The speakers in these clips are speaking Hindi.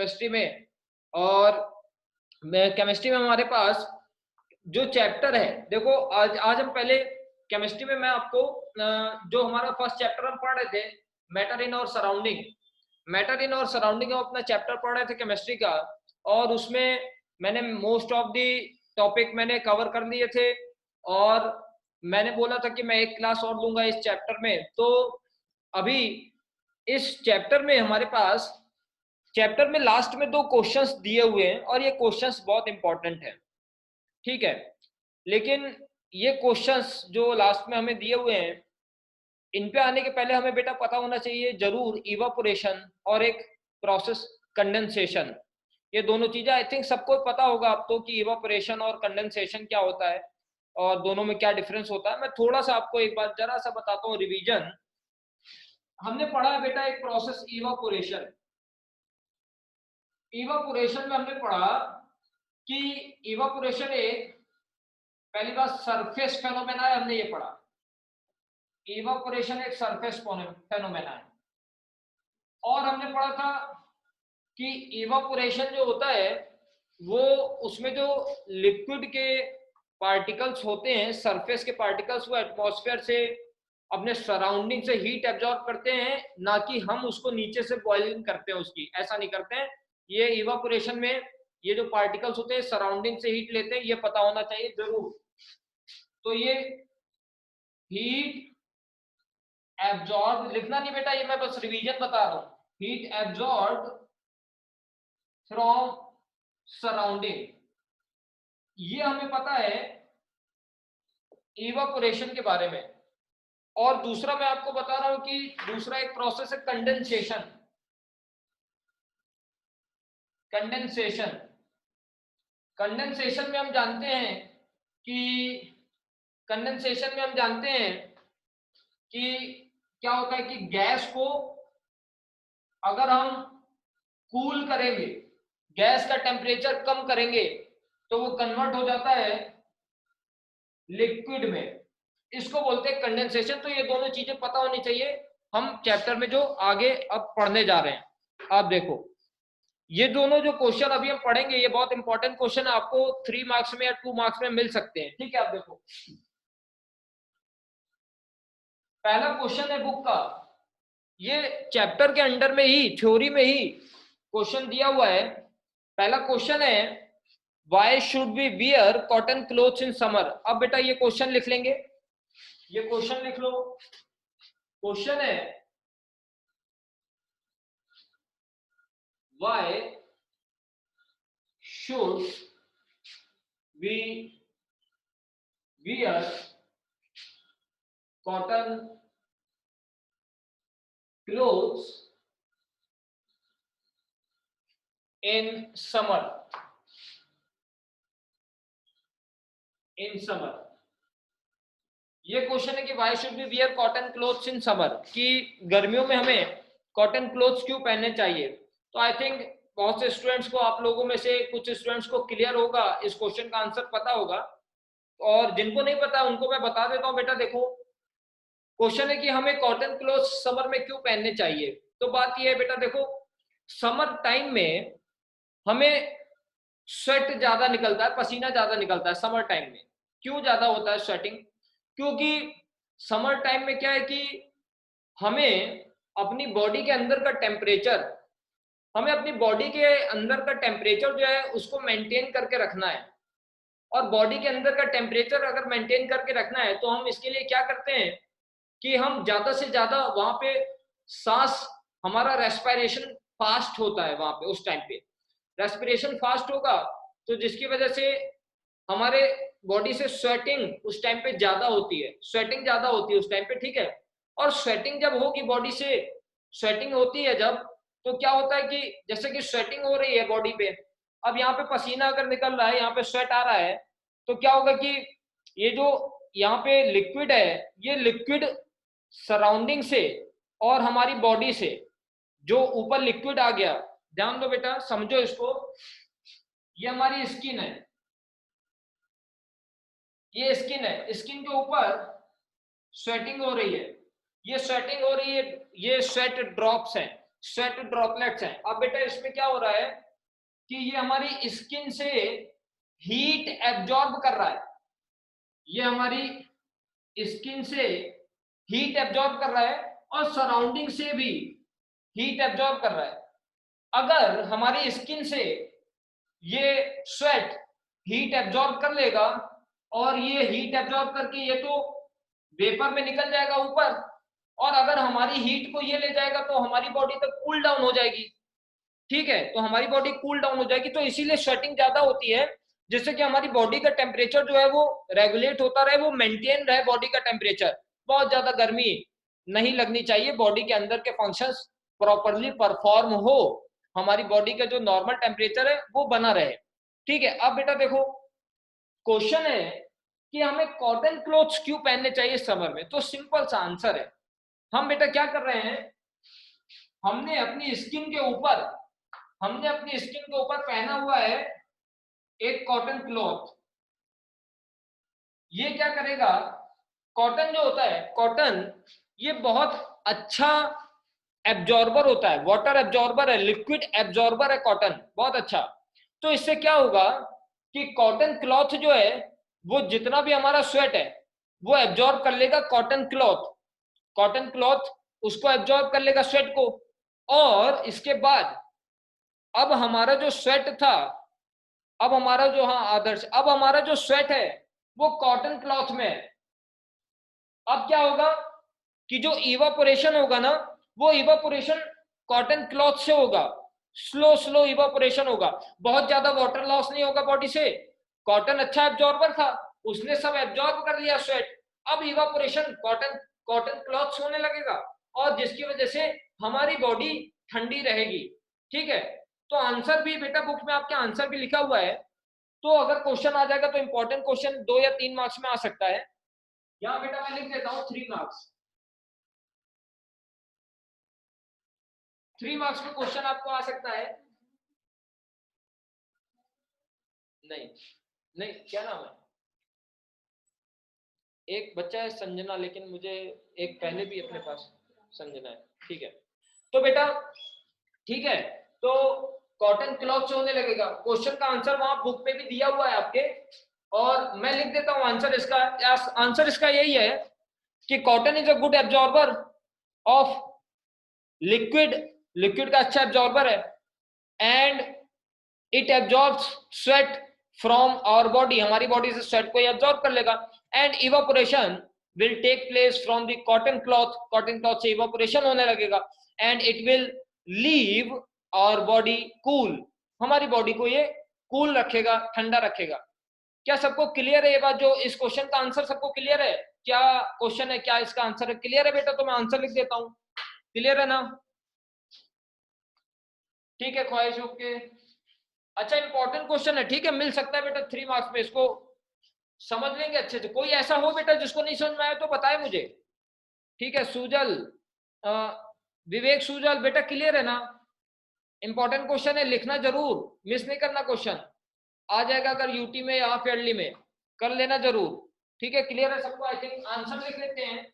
केमिस्ट्री में। और केमिस्ट्री में हमारे पास जो चैप्टर है, देखो आज हम पहले केमिस्ट्री में मैं आपको जो हमारा फर्स्ट चैप्टर हम पढ़ रहे थे, मैटर इन और सराउंडिंग, मैटर इन और सराउंडिंग हम अपना चैप्टर पढ़ रहे थे केमिस्ट्री का। और उसमें मैंने मोस्ट ऑफ दी टॉपिक मैंने कवर कर लिए थे, और मैंने बोला था कि मैं एक क्लास और लूंगा इस चैप्टर में। तो अभी इस चैप्टर में हमारे पास चैप्टर में लास्ट में 2 क्वेश्चंस दिए हुए हैं, और ये क्वेश्चंस बहुत इंपॉर्टेंट है, ठीक है। लेकिन ये क्वेश्चंस जो लास्ट में हमें दिए हुए हैं, इन पे आने के पहले हमें बेटा पता होना चाहिए जरूर इवापोरेशन और एक प्रोसेस कंडेंसेशन। ये दोनों चीजें आई थिंक सबको पता होगा आप तो कि इवापोरेशन और कंडेंसेशन क्या होता है और दोनों में क्या डिफरेंस होता है। मैं थोड़ा सा आपको एक बार जरा सा बताता हूँ रिवीजन। हमने पढ़ा है बेटा एक प्रोसेस इवापोरेशन। इवापोरेशन में हमने पढ़ा कि इवापोरेशन एक, पहली बात सरफेस फेनोमेना है, हमने ये पढ़ा इवापोरेशन एक सरफेस फेनोमेना है। और हमने पढ़ा था कि इवापोरेशन जो होता है वो उसमें जो लिक्विड के पार्टिकल्स होते हैं, सरफेस के पार्टिकल्स, वो एटमॉस्फेयर से अपने सराउंडिंग से हीट एब्जॉर्ब करते हैं, ना कि हम उसको नीचे से बॉइलिंग करते हैं उसकी, ऐसा नहीं करते हैं। ये इवापोरेशन में ये जो पार्टिकल्स होते हैं सराउंडिंग से हीट लेते हैं, ये पता होना चाहिए जरूर। तो ये हीट एब्जॉर्ब लिखना नहीं बेटा, ये मैं बस रिवीजन बता रहा हूं। हीट एब्जॉर्ब फ्रॉम सराउंडिंग, ये हमें पता है इवापोरेशन के बारे में। और दूसरा मैं आपको बता रहा हूं कि दूसरा एक प्रोसेस है कंडेंसेशन। कंडेंसेशन कंडेंसेशन में हम जानते हैं कि कंडेंसेशन में हम जानते हैं कि क्या होता है कि गैस को अगर हम कूल करेंगे, गैस का टेम्परेचर कम करेंगे, तो वो कन्वर्ट हो जाता है लिक्विड में, इसको बोलते हैं कंडेंसेशन। तो ये दोनों चीजें पता होनी चाहिए हम चैप्टर में जो आगे अब पढ़ने जा रहे हैं। आप देखो ये दोनों जो क्वेश्चन अभी हम पढ़ेंगे, ये बहुत इंपॉर्टेंट क्वेश्चन है, आपको 3 मार्क्स में या 2 मार्क्स में मिल सकते हैं, ठीक है। आप देखो पहला क्वेश्चन है बुक का, ये चैप्टर के अंडर में ही थ्योरी में ही क्वेश्चन दिया हुआ है। पहला क्वेश्चन है why should we wear cotton clothes in summer. अब बेटा ये क्वेश्चन लिख लेंगे, ये क्वेश्चन लिख लो। क्वेश्चन है why should we wear cotton clothes in summer. In summer ये क्वेश्चन है कि why should be wear cotton clothes in summer, कि गर्मियों में हमें कॉटन क्लोथ्स क्यों पहनने चाहिए। तो आई थिंक बहुत से स्टूडेंट्स को, आप लोगों में से कुछ स्टूडेंट्स को क्लियर होगा, इस क्वेश्चन का आंसर पता होगा, और जिनको नहीं पता उनको मैं बता देता हूं। बेटा देखो क्वेश्चन है कि हमें कॉटन क्लोथ्स समर में क्यों पहनने चाहिए। तो बात यह है बेटा, देखो समर टाइम में हमें स्वेट ज्यादा निकलता है, पसीना ज्यादा निकलता है समर टाइम में। क्यों ज्यादा होता है स्वेटिंग? क्योंकि समर टाइम में क्या है कि हमें अपनी बॉडी के अंदर का टेम्परेचर, हमें अपनी बॉडी के अंदर का टेम्परेचर जो है उसको मेंटेन करके रखना है। और बॉडी के अंदर का टेम्परेचर अगर मेंटेन करके रखना है तो हम इसके लिए क्या करते हैं कि हम ज्यादा से ज्यादा वहां पे सांस, हमारा रेस्पिरेशन फास्ट होता है वहां पे, उस टाइम पे रेस्पिरेशन फास्ट होगा, तो जिसकी वजह से हमारे बॉडी से स्वेटिंग उस टाइम पे ज्यादा होती है, स्वेटिंग ज्यादा होती है उस टाइम पे, ठीक है। और स्वेटिंग जब होगी बॉडी से, स्वेटिंग होती है जब, तो क्या होता है कि जैसे कि स्वेटिंग हो रही है बॉडी पे, अब यहाँ पे पसीना अगर निकल रहा है, यहाँ पे स्वेट आ रहा है, तो क्या होगा कि ये जो यहाँ पे लिक्विड है, ये लिक्विड सराउंडिंग से और हमारी बॉडी से जो ऊपर लिक्विड आ गया, ध्यान दो बेटा समझो इसको, ये हमारी स्किन है, ये स्किन है, स्किन के ऊपर स्वेटिंग हो रही है, ये स्वेटिंग हो रही है, ये स्वेट ड्रॉप्स हैं, स्वेट ड्रॉपलेट्स हैं। अब बेटा इसमें क्या हो रहा है कि ये हमारी स्किन से हीट एब्जॉर्ब कर रहा है, ये हमारी स्किन से हीट एब्जॉर्ब कर रहा है और सराउंडिंग से भी हीट एब्जॉर्ब कर रहा है। अगर हमारी स्किन से ये स्वेट हीट एब्जॉर्ब कर लेगा और ये हीट एब्जॉर्ब करके ये तो वेपर में निकल जाएगा ऊपर, और अगर हमारी हीट को ये ले जाएगा तो हमारी बॉडी तक कूल डाउन हो जाएगी। ठीक है, तो हमारी बॉडी कूल डाउन हो जाएगी, तो इसीलिए स्वेटिंग ज्यादा होती है, जिससे कि हमारी बॉडी का टेम्परेचर जो है वो रेगुलेट होता रहे, वो मेंटेन रहे बॉडी का टेम्परेचर। बहुत ज्यादा गर्मी नहीं लगनी चाहिए, बॉडी के अंदर के फंक्शंस प्रॉपरली परफॉर्म हो, हमारी बॉडी का जो नॉर्मल टेम्परेचर है वो बना रहे। ठीक है, अब बेटा देखो क्वेश्चन है कि हमें कॉटन क्लोथ्स क्यों पहनने चाहिए समर में, तो सिंपल सा आंसर है, हम बेटा क्या कर रहे हैं, हमने अपनी स्किन के ऊपर पहना हुआ है एक कॉटन क्लॉथ। ये क्या करेगा, कॉटन जो होता है, कॉटन ये बहुत अच्छा एब्जॉर्बर होता है, वाटर एब्जॉर्बर है, लिक्विड एब्जॉर्बर है कॉटन, बहुत अच्छा। तो इससे क्या होगा कि कॉटन क्लॉथ जो है वो जितना भी हमारा स्वेट है वो एब्जॉर्ब कर लेगा, कॉटन क्लॉथ उसको एब्जॉर्ब कर लेगा स्वेट को, और इसके बाद अब हमारा जो स्वेट था, अब हमारा जो, हाँ आदर्श, अब हमारा जो स्वेट है वो कॉटन क्लॉथ में है। अब क्या होगा कि जो इवापोरेशन होगा ना, वो इवापोरेशन कॉटन क्लॉथ से होगा, स्लो इवापोरेशन होगा, बहुत ज्यादा वाटर लॉस नहीं होगा बॉडी से, कॉटन अच्छा एब्जॉर्बर था, उसने सब एब्जॉर्ब कर लिया स्वेट, अब इवापोरेशन कॉटन क्लॉथ होने लगेगा, और जिसकी वजह से हमारी बॉडी ठंडी रहेगी। ठीक है, तो आंसर भी बेटा बुक में आपके आंसर भी लिखा हुआ है, तो अगर क्वेश्चन आ जाएगा तो इंपॉर्टेंट क्वेश्चन 2 या 3 मार्क्स में आ सकता है। यहाँ बेटा मैं लिख देता हूँ 3 मार्क्स, 3 मार्क्स में क्वेश्चन आपको आ सकता है। नहीं नहीं, क्या नाम है, एक बच्चा है संजना, लेकिन मुझे एक पहले भी अपने पास संजना है। ठीक है, तो बेटा ठीक है, तो कॉटन क्लॉथ से होने लगेगा, क्वेश्चन का आंसर वहां बुक पे भी दिया हुआ है आपके, और मैं लिख देता हूं आंसर इसका। आंसर इसका यही है कि cotton is a good absorber of liquid, liquid का अच्छा एब्जॉर्बर है, and it absorbs sweat from our body, हमारी बॉडी से स्वेट को एब्जॉर्ब कर लेगा, and evaporation will take place from the cotton cloth से इवापोरेशन होने लगेगा, and it will leave our body cool, हमारी बॉडी को ये कूल रखेगा, ठंडा रखेगा। क्या सबको क्लियर है ये बात, जो इस क्वेश्चन का आंसर सबको क्लियर है, क्या क्वेश्चन है, क्या इसका आंसर है, क्लियर है बेटा, तो मैं आंसर लिख देता हूं, क्लियर है ना। ठीक है, ख्वाहिश ओके। अच्छा इंपॉर्टेंट क्वेश्चन है, ठीक है, मिल सकता है बेटा 3 मार्क्स में, इसको समझ लेंगे अच्छे से। कोई ऐसा हो बेटा जिसको नहीं समझ में आया तो बताए मुझे। ठीक है, सुजल, विवेक सुजल, बेटा क्लियर है ना, इंपॉर्टेंट क्वेश्चन है, लिखना जरूर, मिस नहीं करना क्वेश्चन, आ जाएगा अगर यूटी में या फेयरली में, कर लेना जरूर। ठीक है, क्लियर है सबको, आई थिंक आंसर लिख लेते हैं।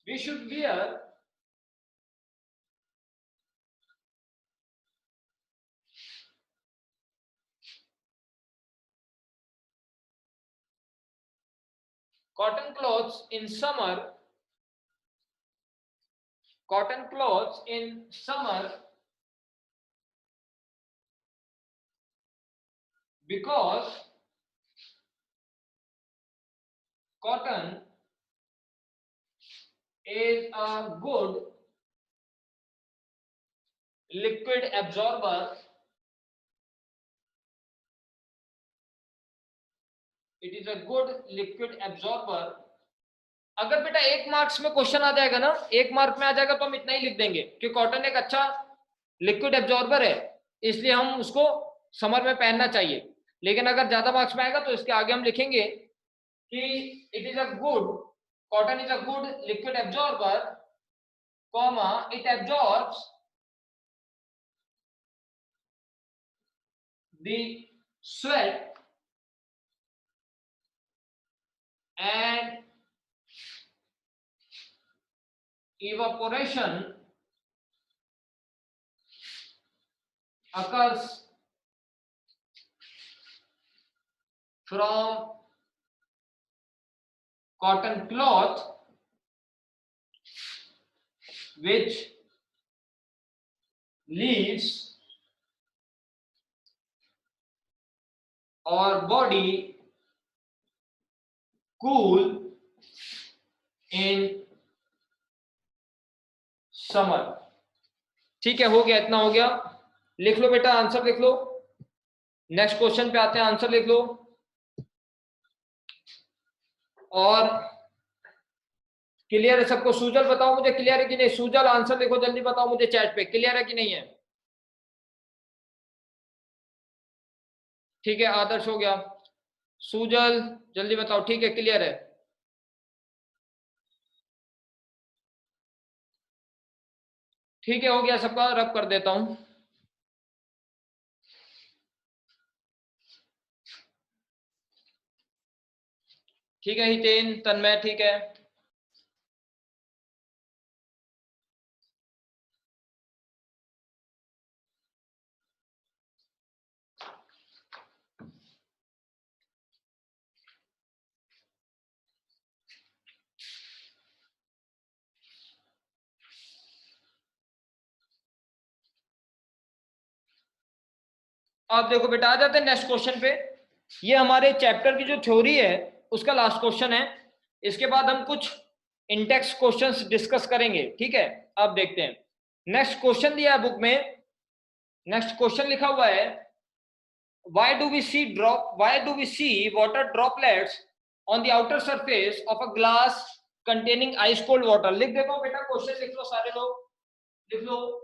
We should wear cotton clothes in summer, cotton clothes in summer because cotton is a good liquid absorber, it is a good liquid absorber। अगर बेटा 1 मार्क्स में क्वेश्चन आ जाएगा ना, 1 मार्क में आ जाएगा तो हम इतना ही लिख देंगे कि कॉटन एक अच्छा लिक्विड एब्जॉर्बर है, इसलिए हम उसको समर में पहनना चाहिए। लेकिन अगर ज्यादा मार्क्स में आएगा तो इसके आगे हम लिखेंगे कि it is a good, cotton is a good liquid absorber, comma it absorbs the sweat and evaporation occurs from cotton cloth which leaves our body cool in summer. ठीक है, हो गया, इतना हो गया। लिख लो बेटा, आंसर लिख लो। नेक्स्ट क्वेश्चन पे आते हैं, आंसर लिख लो। और क्लियर है सबको? सुजल बताओ मुझे, क्लियर है कि नहीं? सुजल आंसर लिखो, जल्दी बताओ मुझे चैट पे, क्लियर है कि नहीं है? ठीक है, आदर्श हो गया। सुजल जल्दी बताओ, ठीक है, क्लियर है? ठीक है, हो गया सबका, रब कर देता हूं। ठीक है हितेन, तन्मय, ठीक है। अब देखो बेटा, आ जाते हैं नेक्स्ट क्वेश्चन पे। ये हमारे चैप्टर की जो थ्योरी है उसका लास्ट क्वेश्चन है। इसके बाद हम कुछ इंडेक्स क्वेश्चंस डिस्कस करेंगे, ठीक है? अब देखते हैं। नेक्स्ट क्वेश्चन दिया है बुक में। नेक्स्ट क्वेश्चन लिखा हुआ है, why do we see water droplets on the outer surface of a glass containing ice cold water? लिख देता हूं बेटा, क्वेश्चन लिख लो सारे लोग, लिख लो।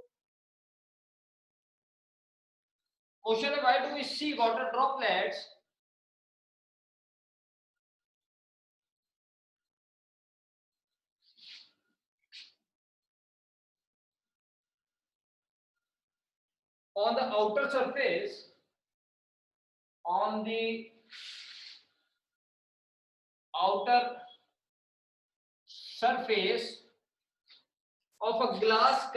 क्वेश्चन है, why do we see water droplets on the outer surface of a glass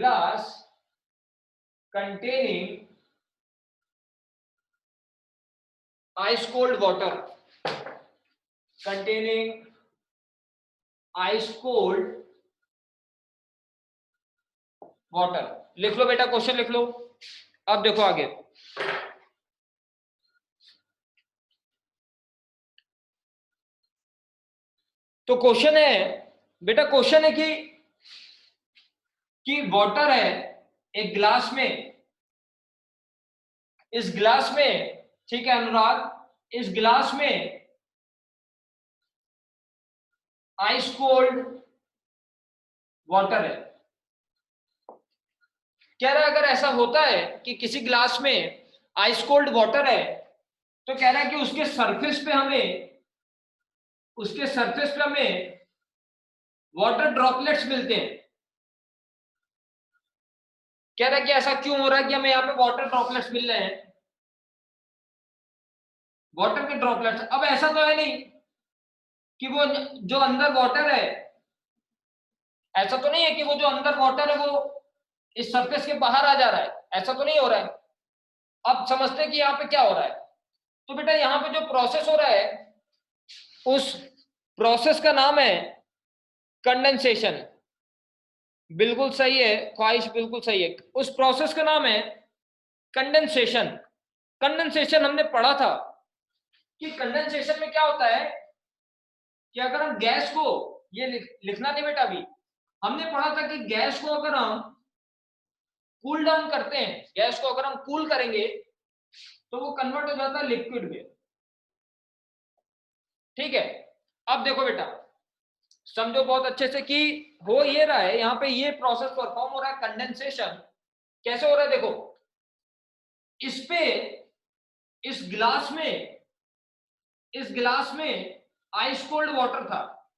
containing ice cold water, containing ice cold water. लिख लो बेटा, क्वेश्चन लिख लो। अब देखो आगे, तो क्वेश्चन है बेटा, क्वेश्चन है कि वाटर है एक ग्लास में, इस ग्लास में, ठीक है अनुराग, इस ग्लास में आइस कोल्ड वाटर है। कह रहा है अगर ऐसा होता है कि किसी ग्लास में आइस कोल्ड वाटर है, तो कह रहा है कि उसके सरफेस पे हमें वाटर ड्रॉपलेट्स मिलते हैं। कह रहा है कि ऐसा क्यों हो रहा है कि हमें यहाँ पे वाटर ड्रॉपलेट्स मिल रहे हैं, वाटर के ड्रॉपलेट्स। अब ऐसा तो है नहीं कि वो जो अंदर वाटर है, ऐसा तो नहीं है कि वो जो अंदर वाटर है वो इस सरफेस के बाहर आ जा रहा है, ऐसा तो नहीं हो रहा है। अब समझते हैं कि यहाँ पे क्या हो रहा है। तो बेटा यहाँ पे जो प्रोसेस हो रहा है, उस प्रोसेस का नाम है कंडेंसेशन। बिल्कुल सही है ख्वाहिश, बिल्कुल सही है। उस प्रोसेस का नाम है कंडेंसेशन। कंडेंसेशन हमने पढ़ा था कि कंडेंसेशन में क्या होता है कि अगर हम गैस को, ये लिखना नहीं बेटा, अभी हमने पढ़ा था कि गैस को अगर हम कूल डाउन करते हैं, गैस को अगर हम कूल करेंगे तो वो कन्वर्ट हो जाता है लिक्विड में, ठीक है? अब देखो बेटा, समझो बहुत अच्छे से कि हो ये रहा है, यहाँ पे ये प्रोसेस परफॉर्म हो रहा है कंडेंसेशन। कैसे हो रहा है देखो, इस पे इस गिलास में आइस कोल्ड वाटर था,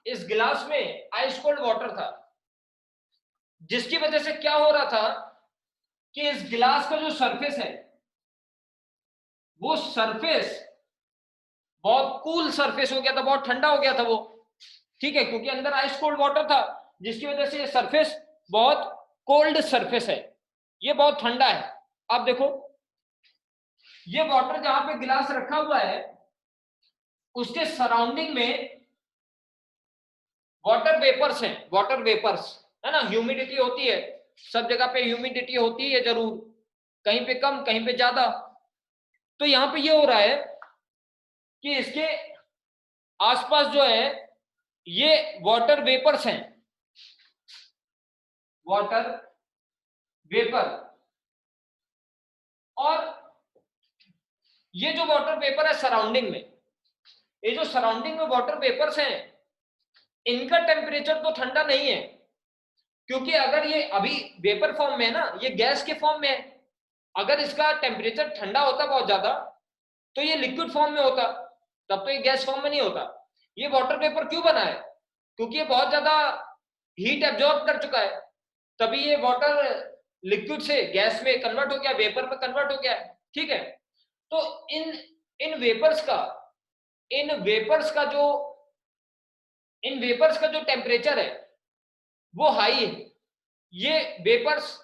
इस गिलास में आइस कोल्ड वाटर था, जिसकी वजह से क्या हो रहा था कि इस गिलास का जो सरफेस है, वो सरफेस बहुत कूल सरफेस हो गया था, बहुत ठंडा हो गया था वो, ठीक है, क्योंकि अंदर आइस कोल्ड वाटर था, जिसकी वजह से ये सरफेस बहुत कोल्ड सरफेस है, ये बहुत ठंडा है। अब देखो ये वाटर जहां पे गिलास रखा हुआ है उसके सराउंडिंग में वाटर वेपर्स हैं, वाटर वेपर्स है ना, ह्यूमिडिटी होती है, सब जगह पे ह्यूमिडिटी होती है जरूर, कहीं पे कम कहीं पे ज्यादा। तो यहाँ पे ये हो रहा है कि इसके आसपास जो है ये वाटर वेपर्स हैं, वाटर वेपर, और ये जो वाटर वेपर है सराउंडिंग में, ये जो सराउंडिंग में वाटर वेपर्स हैं इनका टेम्परेचर तो ठंडा नहीं है, क्योंकि अगर ये अभी वेपर फॉर्म में है ना, ये गैस के फॉर्म में है, अगर इसका टेम्परेचर ठंडा होता बहुत ज्यादा तो ये लिक्विड फॉर्म में होता, तब तो ये गैस फॉर्म में नहीं होता। ये वाटर वेपर क्यों बना है, क्योंकि ये बहुत ज्यादा हीट एब्जॉर्ब कर चुका है, तभी ये वाटर लिक्विड से गैस में कन्वर्ट हो गया, वेपर में कन्वर्ट हो गया, ठीक है। तो इन इन वेपर्स का इन वेपर्स का जो इन वेपर्स का जो टेम्परेचर है वो हाई है, ये वेपर्स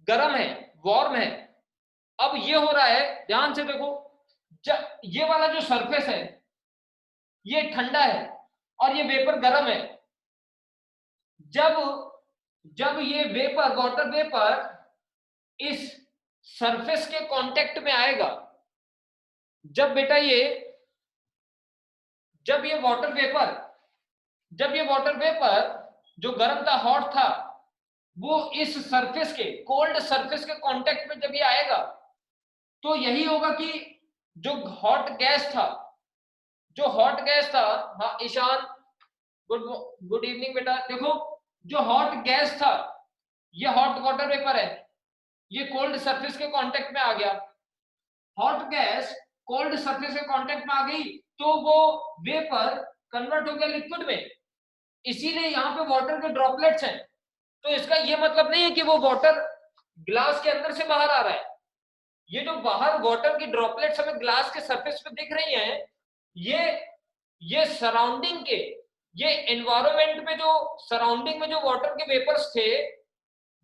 गर्म है, वार्म है। अब ये हो रहा है, ध्यान से देखो, ये वाला जो सरफेस है ये ठंडा है और ये वेपर गर्म है। जब जब ये वेपर, वाटर वेपर इस सरफेस के कांटेक्ट में आएगा, जब बेटा जब ये वाटर वेपर जो गर्म था, हॉट था, वो इस सरफेस के, कोल्ड सरफेस के कांटेक्ट में जब ये आएगा तो यही होगा कि जो हॉट गैस था, हाँ ईशान, गुड इवनिंग बेटा। देखो जो हॉट गैस था ये हॉट वाटर वेपर है, ये कोल्ड सरफेस के कांटेक्ट में आ गया, हॉट गैस कोल्ड सरफेस के कांटेक्ट में आ गई तो वो वेपर कन्वर्ट हो गया लिक्विड में, इसीलिए यहाँ पे वाटर के ड्रॉपलेट्स हैं। तो इसका ये मतलब नहीं है कि वो वाटर ग्लास के अंदर से बाहर आ रहा है, ये जो बाहर वाटर की ड्रॉपलेट्स हमें ग्लास के सरफेस पे दिख रही हैं, ये सराउंडिंग के, ये एनवायरमेंट में जो सराउंडिंग में जो वाटर के वेपर्स थे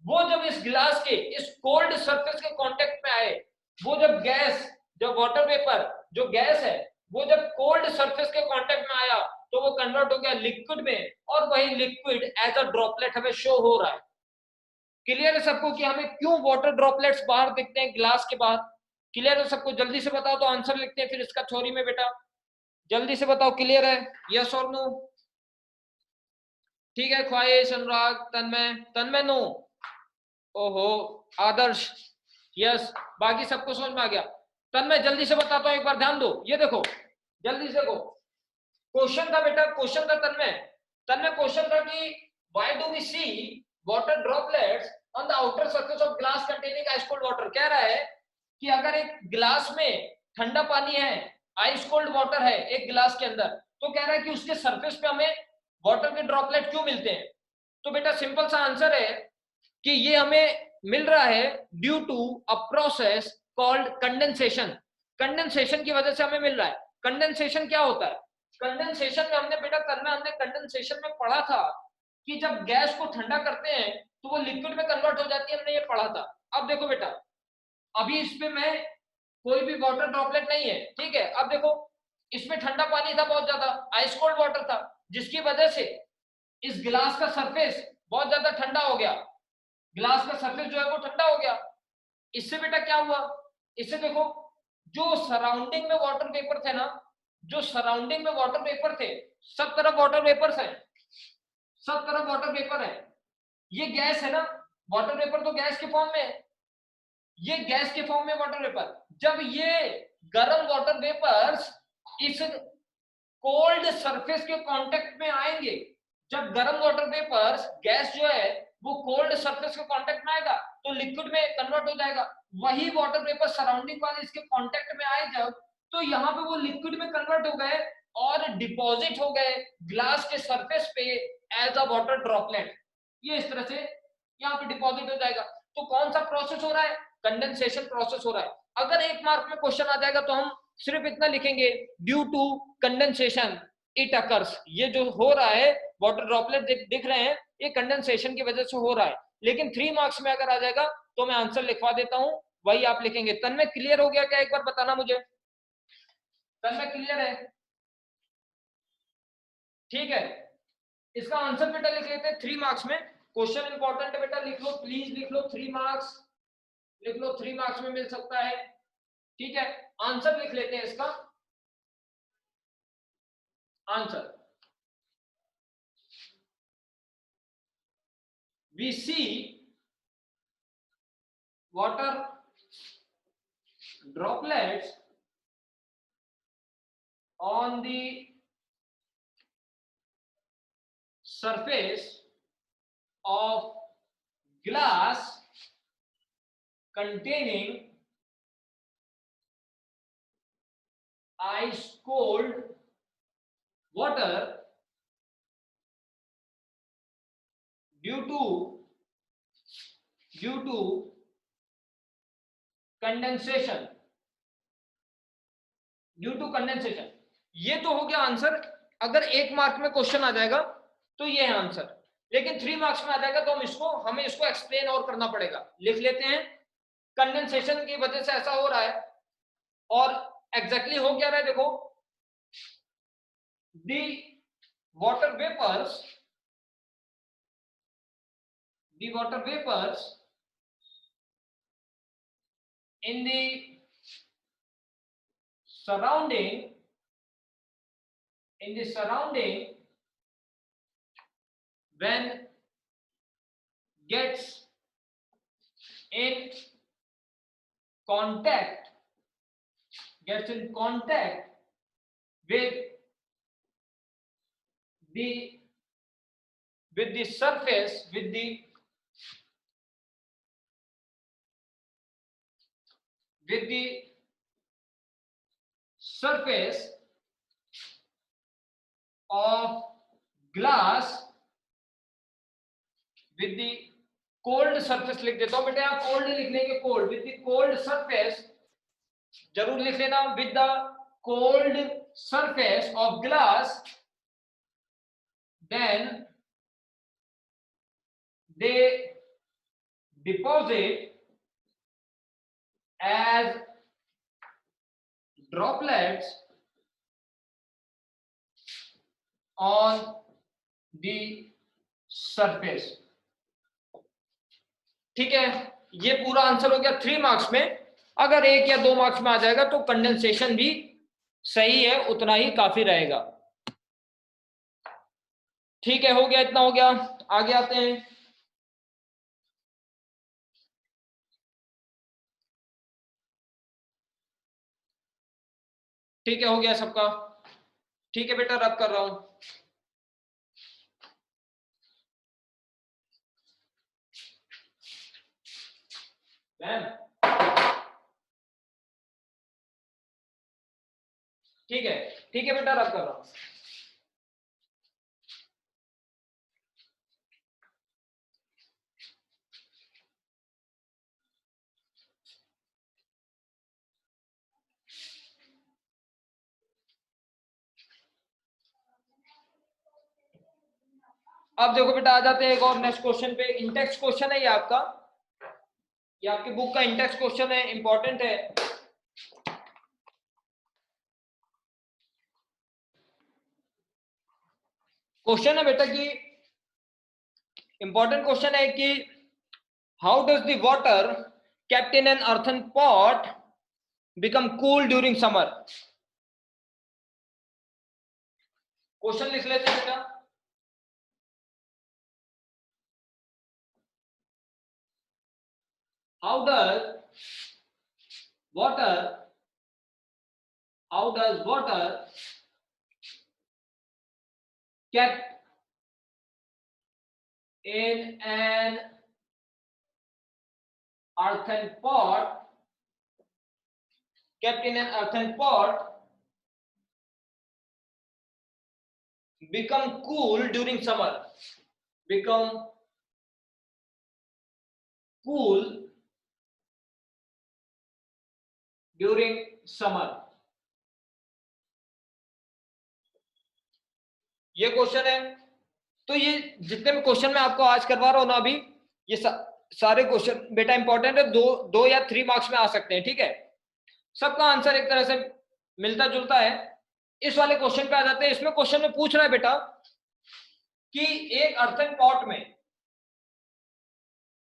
वो जब इस ग्लास के इस कोल्ड सरफेस के कांटेक्ट में आए, वो जब वाटर वेपर जो गैस है वो जब कोल्ड सरफेस के कांटेक्ट में आया तो वो कन्वर्ट हो गया लिक्विड में, और वही लिक्विड एज अ ड्रॉपलेट हमें शो हो रहा है। क्लियर है सबको कि हमें क्यों वाटर ड्रॉपलेट्स बाहर दिखते हैं ग्लास के बाहर? क्लियर है सबको? जल्दी से बताओ तो आंसर लिखते हैं फिर इसका थ्योरी में बेटा, जल्दी से बताओ, क्लियर है, यस और नो? ठीक है, ख्वाहिश, अनुराग, तन्मय नो, ओहो, आदर्श यस, बाकी सबको समझ में आ गया। तन्मय जल्दी से बताता हूं, एक बार ध्यान दो, ये देखो जल्दी से, देखो क्वेश्चन था बेटा, क्वेश्चन था तन्मय क्वेश्चन था कि why do we see water droplets on the outer surface of glass containing ice cold water. कह रहा है कि अगर एक गिलास में ठंडा पानी है, आइस कोल्ड वाटर है एक गिलास के अंदर, तो कह रहा है कि उसके सरफेस पे हमें वाटर के ड्रॉपलेट क्यों मिलते हैं? तो बेटा सिंपल सा आंसर है कि ये हमें मिल रहा है due to a process called condensation. Condensation की वजह से हमें मिल रहा है। कंडेंसेशन क्या होता है? कंडेंसेशन में हमने बेटा हमने कंडेंसेशन में पढ़ा था कि जब गैस को ठंडा करते हैं तो वो लिक्विड में कन्वर्ट हो जाती है, हमने ये पढ़ा था। अब देखो बेटा, अभी इस पे मैं कोई भी वाटर ड्रॉपलेट नहीं है, ठीक है। अब देखो इसमें ठंडा पानी था बहुत ज्यादा, आइस कोल्ड वाटर था, जिसकी वजह से इस गिलास का सरफेस बहुत ज्यादा ठंडा हो गया, ग्लास का सरफेस जो है वो ठंडा हो गया। इससे बेटा क्या हुआ, इससे देखो जो सराउंडिंग में वाटर वेपर थे ना, जो सराउंडिंग में वाटर वेपर थे, सब तरफ वाटर वेपर्स है, सब तरफ वाटर वेपर है। ये गैस है ना, वाटर वेपर तो गैस के फॉर्म में है, ये गैस के फॉर्म में वाटर वेपर। जब ये गर्म वाटर वेपर्स इस कोल्ड सरफेस के कांटेक्ट में आएंगे, जब गर्म वाटर वेपर्स गैस जो है वो कोल्ड सरफेस के कांटेक्ट में आएगा तो लिक्विड में कन्वर्ट हो जाएगा। वही वाटर वेपर सराउंडिंग वाले इसके कांटेक्ट में आए जब, तो यहाँ पे वो लिक्विड में कन्वर्ट हो गए और डिपॉजिट हो गए ग्लास के सरफेस पे एज अ वाटर ड्रॉपलेट। ये इस तरह से यहाँ पे डिपॉजिट हो जाएगा। तो कौन सा प्रोसेस हो रहा है? कंडेंसेशन प्रोसेस हो रहा है। अगर एक मार्क में क्वेश्चन आ जाएगा तो हम सिर्फ इतना लिखेंगे, due to condensation it occurs. ये जो हो रहा है, वाटर ड्रॉपलेट दिख रहे हैं, ये कंडेंसेशन की वजह से हो रहा है। लेकिन 3 मार्क्स में अगर आ जाएगा तो मैं आंसर लिखवा देता हूं, वही आप लिखेंगे। तन्मय क्लियर हो गया क्या? एक बार बताना मुझे, तन्मय क्लियर है? ठीक है, इसका आंसर बेटा लिख लेते हैं 3 मार्क्स में। क्वेश्चन इंपॉर्टेंट है बेटा, लिख लो प्लीज, लिख लो 3 मार्क्स, लिख लो 3 मार्क्स में मिल सकता है। ठीक है, आंसर लिख लेते हैं इसका। Answer, we see water droplets on the surface of glass containing ice cold water due to condensation, due to condensation. ये तो हो गया आंसर। अगर 1 मार्क में क्वेश्चन आ जाएगा तो ये है आंसर, लेकिन 3 मार्क्स में आ जाएगा तो हमें इसको एक्सप्लेन और करना पड़ेगा। लिख लेते हैं, कंडेंसेशन की वजह से ऐसा हो रहा है, और एग्जैक्टली हो क्या रहा है देखो, the water vapours in the surrounding when gets in contact with the surface of glass, with the cold surface, लिख देता हूं बेटा, यहां कोल्ड लिख लेंगे, cold, with the cold surface, जरूर लिख लेना, with the cold surface of glass, then they deposit as droplets on the surface। ठीक है, ये पूरा आंसर हो गया 3 मार्क्स में। अगर 1 या 2 मार्क्स में आ जाएगा तो कंडेंसेशन भी सही है, उतना ही काफी रहेगा। ठीक है, हो गया, इतना हो गया, आगे आते हैं। ठीक है, हो गया सबका? ठीक है बेटा, रब कर रहा हूं। ठीक है, ठीक है बेटा, रब कर रहा हूं। अब देखो बेटा, आ जाते हैं एक और नेक्स्ट क्वेश्चन पे। इंटेक्स क्वेश्चन है ये आपका, ये आपकी बुक का इंटेक्स क्वेश्चन है, इंपॉर्टेंट है। क्वेश्चन है बेटा कि, इंपॉर्टेंट क्वेश्चन है कि how does the water kept in an earthen pot become cool during summer? Question लिख लेते हैं बेटा। How does water kept in an earthen pot become cool during summer? Become cool during summer। ये क्वेश्चन है। तो ये जितने भी क्वेश्चन मैं आपको आज करवा रहा हूं ना अभी, ये सारे क्वेश्चन बेटा इंपॉर्टेंट है, दो या 3 मार्क्स में आ सकते हैं, ठीक है। सबका आंसर एक तरह से मिलता जुलता है। इस वाले क्वेश्चन पे आ जाते हैं। इसमें क्वेश्चन में पूछ रहा है बेटा कि एक अर्थन पॉट में,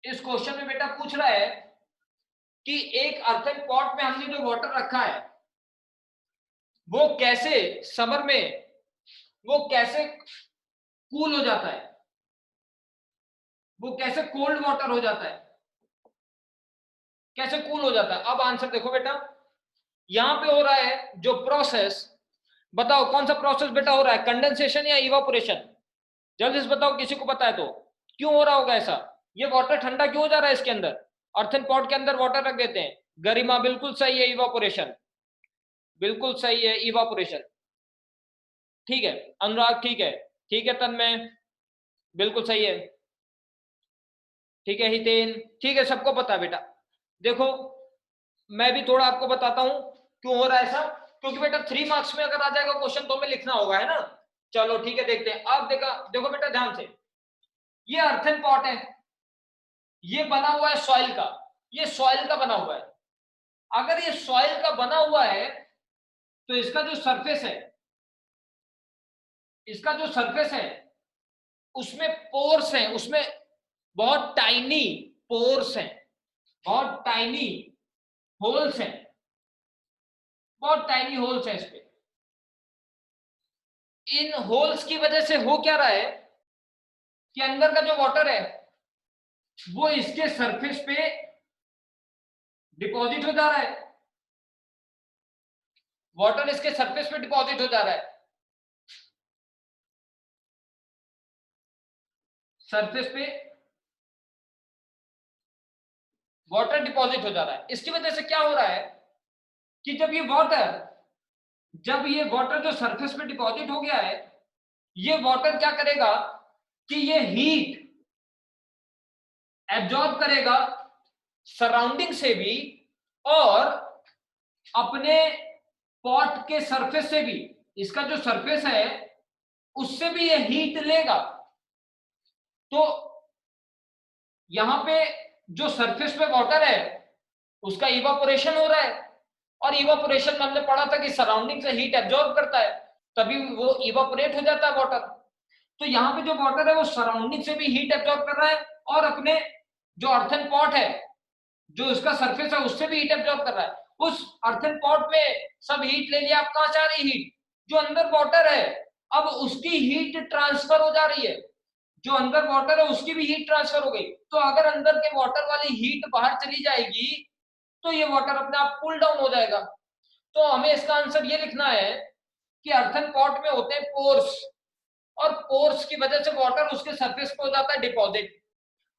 इस क्वेश्चन में बेटा पूछ रहा है कि एक अर्थन पॉट में हमने जो वाटर रखा है वो कैसे समर में वो कैसे कूल हो जाता है, वो कैसे कोल्ड वाटर हो जाता है, कैसे कूल हो जाता है। अब आंसर देखो बेटा, यहां पे हो रहा है जो प्रोसेस, बताओ कौन सा प्रोसेस बेटा हो रहा है, कंडेंसेशन या इवापोरेशन? जल्दी से बताओ, किसी को पता है तो। क्यों हो रहा होगा ऐसा? ये वाटर ठंडा क्यों हो जा रहा है इसके अंदर? अर्थन पॉट के अंदर वाटर रख देते हैं। गरिमा बिल्कुल सही है, इवापोरेशन बिल्कुल सही है, इवापोरेशन। ठीक है अनुराग, ठीक है तन्मय, बिल्कुल सही है, ठीक है हितेन, ठीक है, सबको पता है बेटा। देखो मैं भी थोड़ा आपको बताता हूं क्यों हो रहा है ऐसा, क्योंकि बेटा 3 मार्क्स में अगर आ जाएगा क्वेश्चन तो हमें लिखना होगा, है ना। चलो ठीक है, देखते हैं। अब देखो बेटा ध्यान से, ये अर्थन पॉट है, ये बना हुआ है सॉइल का, ये सॉइल का बना हुआ है। अगर ये सॉइल का बना हुआ है तो इसका जो सरफेस है, इसका जो सरफेस है उसमें पोर्स हैं, उसमें बहुत टाइनी पोर्स हैं, बहुत टाइनी होल्स हैं, बहुत टाइनी होल्स हैं इस पे। इन होल्स की वजह से हो क्या रहा है कि अंदर का जो वाटर है वो इसके सरफेस पे डिपॉजिट हो जा रहा है, वाटर इसके सरफेस पे डिपॉजिट हो जा रहा है, सरफेस पे वाटर डिपॉजिट हो जा रहा है। इसकी वजह से क्या हो रहा है कि जब ये वाटर जो सरफेस पे डिपॉजिट हो गया है, ये वाटर क्या करेगा कि ये हीट एब्जॉर्ब करेगा सराउंडिंग से भी, और अपने पॉट के सरफेस से भी, इसका जो सरफेस है उससे भी ये हीट लेगा। तो यहां पे जो सरफेस पे वाटर है उसका इवापोरेशन हो रहा है, और इवापोरेशन में हमने पढ़ा था कि सराउंडिंग से हीट एब्जॉर्ब करता है, तभी वो इवापोरेट हो जाता है वाटर। तो यहाँ पे जो वाटर है वो सराउंडिंग से भी हीट एब्जॉर्ब कर रहा है, और अपने जो अर्थन पॉट है, जो उसका सरफेस है, उससे भी हीट एब्जॉर्ब कर रहा है। उस अर्थन पॉट में सब हीट ले लिया, आप कहां से आ रही हीट? जो अंदर वाटर है, अब उसकी हीट ट्रांसफर हो जा रही है, जो अंदर वाटर है उसकी भी हीट ट्रांसफर हो गई। तो अगर अंदर के वाटर वाली हीट बाहर चली जाएगी तो ये वाटर अपने आप कूल डाउन हो जाएगा। तो हमें इसका आंसर ये लिखना है कि अर्थन पॉट में होते हैं पोर्स, और पोर्स की वजह से वाटर उसके सरफेस पे हो जाता है डिपॉजिट,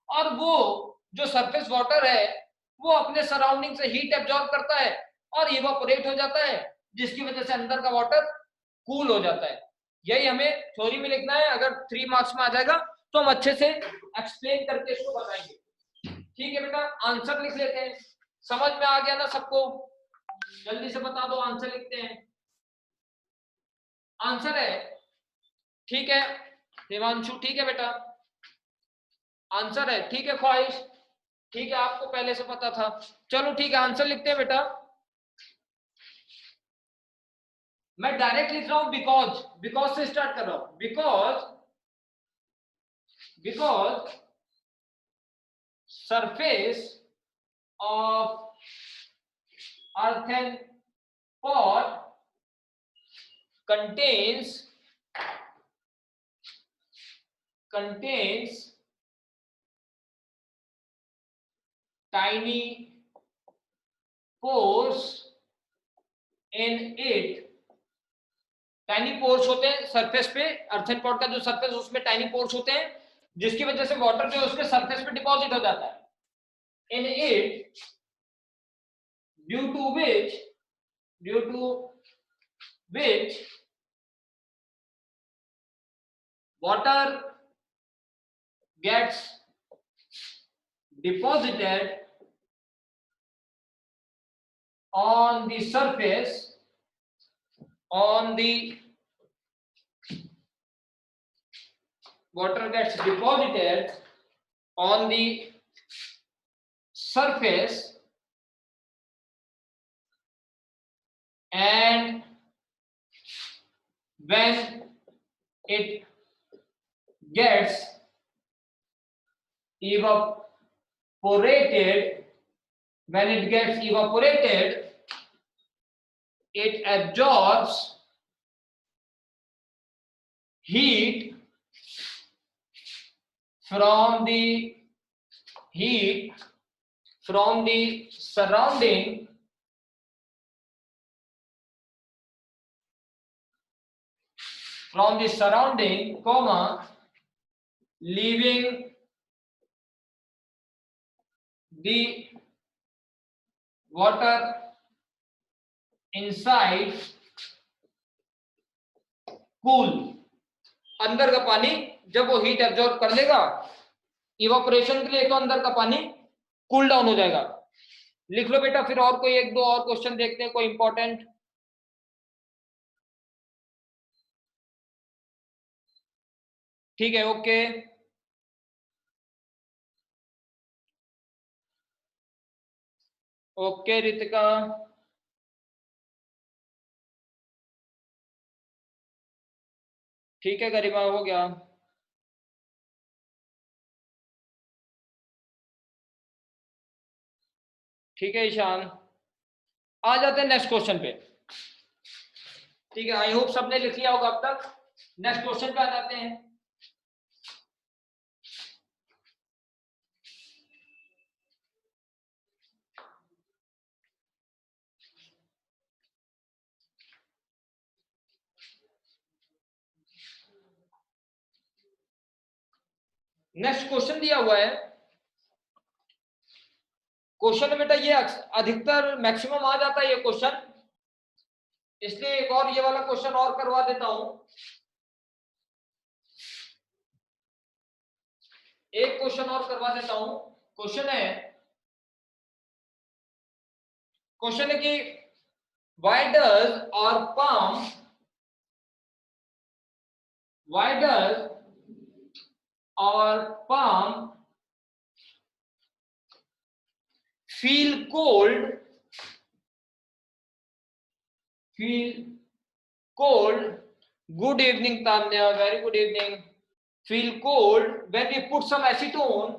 और वो जो सरफेस वाटर है वो अपने सराउंडिंग से हीट एब्जॉर्ब करता है और इवापोरेट हो जाता है, जिसकी वजह से अंदर का वाटर कूल हो जाता है। यही हमें थ्योरी में लिखना है। अगर 3 मार्क्स में आ जाएगा तो हम अच्छे से एक्सप्लेन करके इसको बताएंगे। ठीक है बेटा, आंसर लिख लेते हैं। समझ में आ गया ना सबको? जल्दी से बता दो, आंसर लिखते हैं। आंसर है, ठीक है देवांशु, ठीक है बेटा, आंसर है, ठीक है ख्वाहिश, ठीक है आपको पहले से पता था। चलो ठीक है, आंसर लिखते हैं बेटा। मैं डायरेक्ट लिख रहा हूं, बिकॉज से स्टार्ट कर रहा हूं। Because surface of earthen pot contains tiny pores in it। Tiny pores होते हैं सरफेस पे, अर्थन पॉट का जो सरफेस उसमें टाइनी पोर्स होते हैं, जिसकी वजह से वाटर जो है उसके सरफेस पे डिपॉजिट हो जाता है। In it, due to which water gets deposited on the surface water gets deposited on the surface and when it gets evaporated, it absorbs heat from the surrounding leaving the water inside cool. अंदर का पानी जब वो हीट एब्जॉर्ब कर लेगा इवापोरेशन के लिए तो अंदर का पानी कूल डाउन हो जाएगा. लिख लो बेटा. फिर और कोई एक दो और क्वेश्चन देखते हैं, कोई इंपॉर्टेंट. ठीक है, ओके. ओके रितिका. ठीक है गरिमा, हो गया. ठीक है ईशान. आ जाते हैं नेक्स्ट क्वेश्चन पे. ठीक है, आई होप सबने लिख लिया होगा अब तक. नेक्स्ट क्वेश्चन पे आ जाते हैं. नेक्स्ट क्वेश्चन दिया हुआ है. क्वेश्चन में बेटा ये अधिकतर मैक्सिमम आ जाता है ये क्वेश्चन, इसलिए एक और ये वाला क्वेश्चन और करवा देता हूं. एक क्वेश्चन और करवा देता हूं. क्वेश्चन है कि why does our palm feel cold good evening Tanya, very good evening. Feel cold when we put some acetone,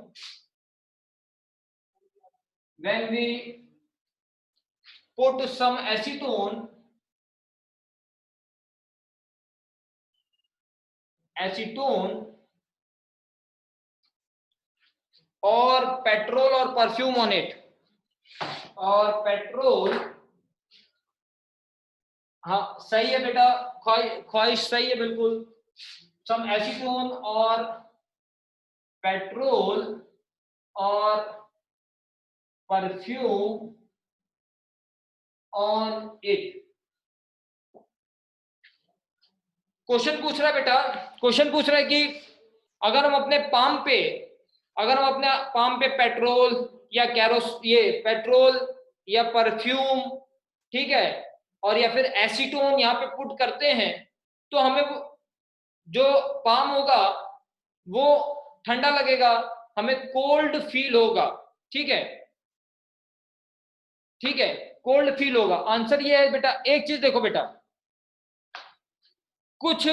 और पेट्रोल और परफ्यूम ऑन इट, और पेट्रोल. हाँ सही है बेटा, ख्वाहिश सही है बिल्कुल. सम एसीटोन और पेट्रोल और परफ्यूम ऑन इट. क्वेश्चन पूछ रहा है बेटा, क्वेश्चन पूछ रहा है कि अगर हम अपने पाम पे पेट्रोल या पेट्रोल या परफ्यूम, ठीक है, और या फिर एसीटोन यहाँ पे पुट करते हैं, तो हमें जो पाम होगा वो ठंडा लगेगा, हमें कोल्ड फील होगा. ठीक है, कोल्ड फील होगा. आंसर ये है बेटा. एक चीज देखो बेटा, कुछ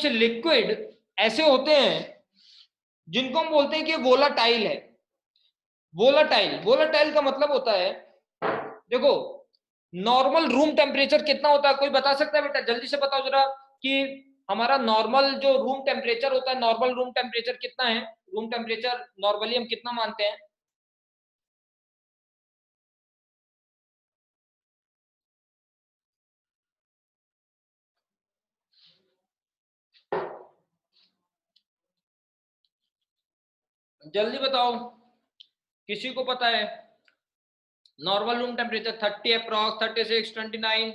लिक्विड ऐसे होते हैं जिनको हम बोलते हैं कि वोलाटाइल है. वोलाटाइल का मतलब होता है, देखो नॉर्मल रूम टेम्परेचर कितना होता है, कोई बता सकता है बेटा? जल्दी से बताओ जरा कि हमारा नॉर्मल जो रूम टेम्परेचर होता है, नॉर्मल रूम टेम्परेचर कितना है? रूम टेम्परेचर नॉर्मली हम कितना मानते हैं? जल्दी बताओ, किसी को पता है? Normal room temperature 30 approx, 36, 29.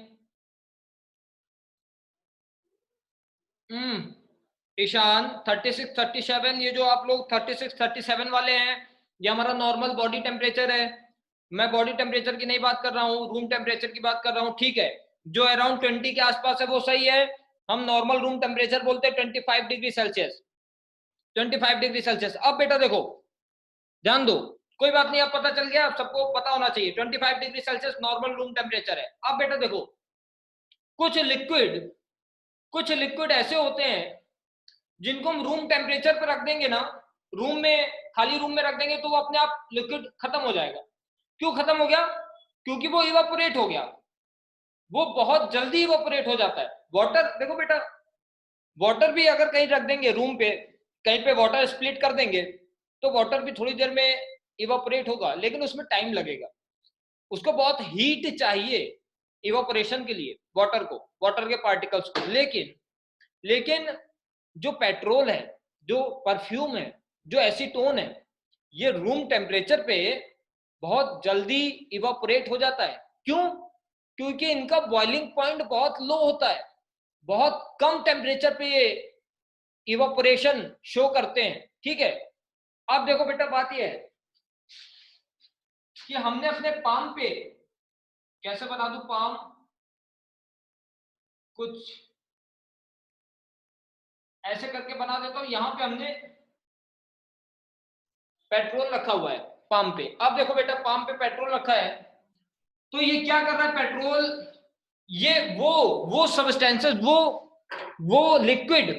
Ishaan 36, 37, ये जो आप लोग 36, 37 वाले हैं, ये हमारा नॉर्मल बॉडी टेम्परेचर है. मैं बॉडी टेम्परेचर की नहीं बात कर रहा हूँ, रूम टेम्परेचर की बात कर रहा हूँ. ठीक है, जो अराउंड 20 के आसपास है वो सही है, हम नॉर्मल रूम टेम्परेचर बोलते हैं 25 डिग्री सेल्सियस, 25 डिग्री सेल्सियस। अब बेटा देखो, ध्यान दो, कोई बात नहीं, अब पता चल गया, सबको पता होना चाहिए 25 degree Celsius normal room temperature है। अब बेटा देखो, कुछ लिक्विड, कुछ लिक्विड ऐसे होते हैं जिनको हम रूम टेम्परेचर पर रख देंगे ना, रूम में, खाली रूम में रख देंगे तो वो अपने आप लिक्विड खत्म हो जाएगा। क्यों खत्म हो गया? क्योंकि वो इवापोरेट हो गया, वो बहुत जल्दी इवापोरेट हो जाता है। वाटर देखो बेटा, वाटर भी अगर कहीं रख देंगे रूम पे, कहीं पे वाटर स्प्लिट कर देंगे तो वाटर भी थोड़ी देर में इवापोरेट होगा, लेकिन उसमें टाइम लगेगा, उसको बहुत हीट चाहिए इवापोरेशन के लिए, वाटर को, वाटर के पार्टिकल्स को। लेकिन लेकिन जो पेट्रोल है, जो परफ्यूम है, जो एसीटोन है, ये रूम टेम्परेचर पे बहुत जल्दी इवापोरेट हो जाता है। क्यों? क्योंकि इनका बॉइलिंग पॉइंट बहुत लो होता है, बहुत कम टेम्परेचर पे ये इवापोरेशन शो करते हैं। ठीक है, अब देखो बेटा, बात ये है कि हमने अपने पाम पे, कैसे बना दूं पाम, कुछ ऐसे करके बना देता हूं। यहां पे हमने पेट्रोल रखा हुआ है पाम पे। अब देखो बेटा, पाम पे पेट्रोल रखा है, तो ये क्या कर रहा है पेट्रोल, ये वो सब्सटेंसेस, वो लिक्विड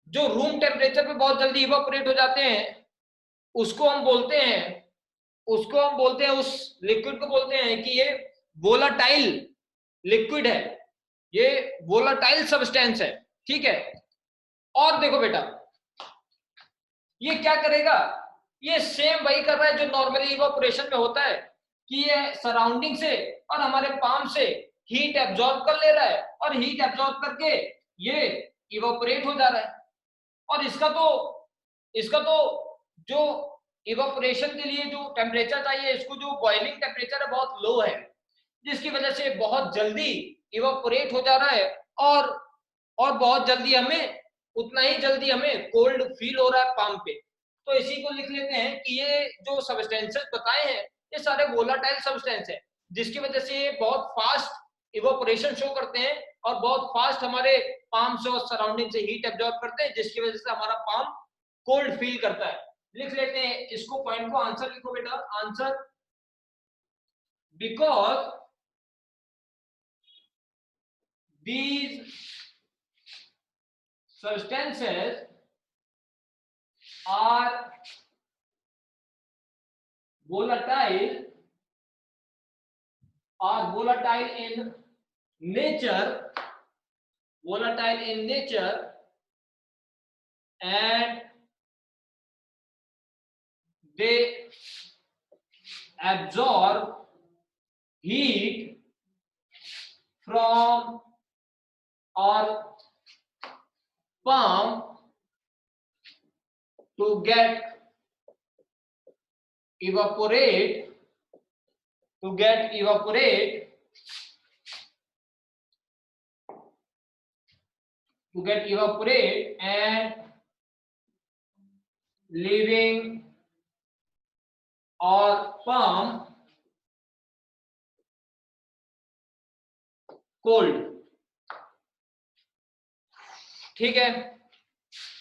जो रूम टेम्परेचर पे बहुत जल्दी इवापोरेट हो जाते हैं, उसको हम बोलते हैं, उसको हम बोलते हैं, उस लिक्विड को बोलते हैं कि ये वोलाटाइल लिक्विड है, ये वोलाटाइल सब्सटेंस है। ठीक है, और देखो बेटा, ये क्या करेगा, ये सेम वही कर रहा है जो नॉर्मली इवापोरेशन में होता है, कि ये सराउंडिंग से और हमारे पाम से हीट एब्जॉर्ब कर ले रहा है, और हीट एब्जॉर्ब करके ये इवापोरेट हो जा रहा है। और इसका तो जो इवापोरेशन के लिए जो टेम्परेचर चाहिए, इसको जो बॉइलिंग टेम्परेचर है बहुत लो है, जिसकी वजह से बहुत जल्दी इवापोरेट हो जा रहा है, और बहुत जल्दी हमें, उतना ही जल्दी हमें कोल्ड फील हो रहा है पाम पे। तो इसी को लिख लेते हैं कि ये जो सब्सटेंसेस बताए हैं, ये सारे वोलाटाइल सब्सटेंस है, जिसकी वजह से ये बहुत फास्ट इवापोरेशन शो करते हैं, और बहुत फास्ट हमारे पाम से और सराउंडिंग से हीट एब्जॉर्ब करते हैं, जिसकी वजह से हमारा पाम कोल्ड फील करता है। लिख लेते हैं इसको, पॉइंट को, आंसर लिखो बेटा, answer, because these substances are volatile, in nature, volatile in nature, and they absorb heat from our palm to get evaporate, to get evaporate, to get evaporate, and leaving our palm cold. ठीक है,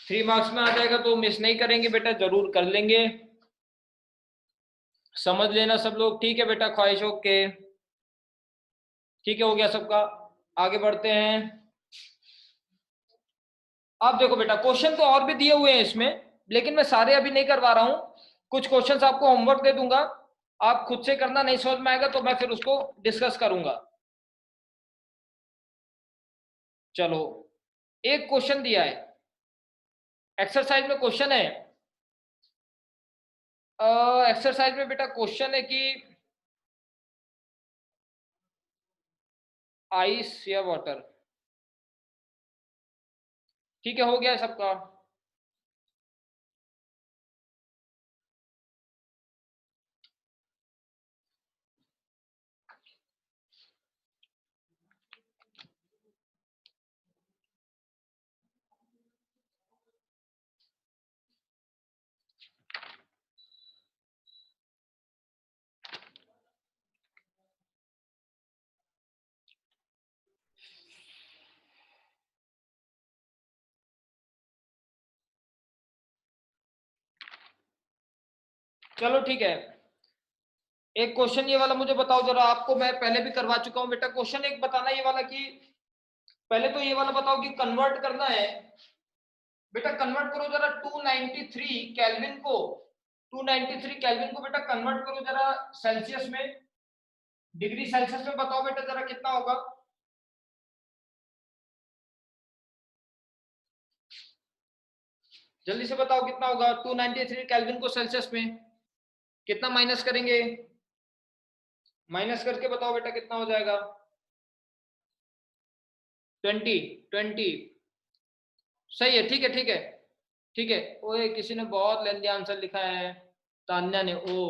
3 मार्क्स में आ जाएगा, तो मिस नहीं करेंगे बेटा, जरूर कर लेंगे, समझ लेना सब लोग। ठीक है बेटा, ख्वाहिशों के, ठीक है, हो गया सबका। आगे बढ़ते हैं। अब देखो बेटा, क्वेश्चन तो और भी दिए हुए हैं इसमें, लेकिन मैं सारे अभी नहीं करवा रहा हूं। कुछ क्वेश्चंस आपको होमवर्क दे दूंगा, आप खुद से करना, नहीं समझ में आएगा तो मैं फिर उसको डिस्कस करूंगा। चलो, एक क्वेश्चन दिया है, एक्सरसाइज में क्वेश्चन है, एक्सरसाइज में बेटा क्वेश्चन है कि आइस या वाटर। ठीक है, हो गया सबका। चलो ठीक है, एक क्वेश्चन ये वाला मुझे बताओ जरा, आपको मैं पहले भी करवा चुका हूं बेटा। क्वेश्चन एक बताना ये वाला कि पहले तो ये वाला बताओ कि कन्वर्ट करना है बेटा, कन्वर्ट करो जरा 293 केल्विन को, 293 केल्विन को बेटा कन्वर्ट करो जरा सेल्सियस में, डिग्री सेल्सियस में बताओ बेटा जरा कितना होगा। जल्दी से बताओ कितना होगा 293 केल्विन को सेल्सियस में, कितना माइनस करेंगे, माइनस करके बताओ बेटा कितना हो जाएगा। 20 सही है, ठीक है ठीक है ठीक है। ओए किसी ने बहुत लेंदी आंसर लिखा है, तान्या ने, ओ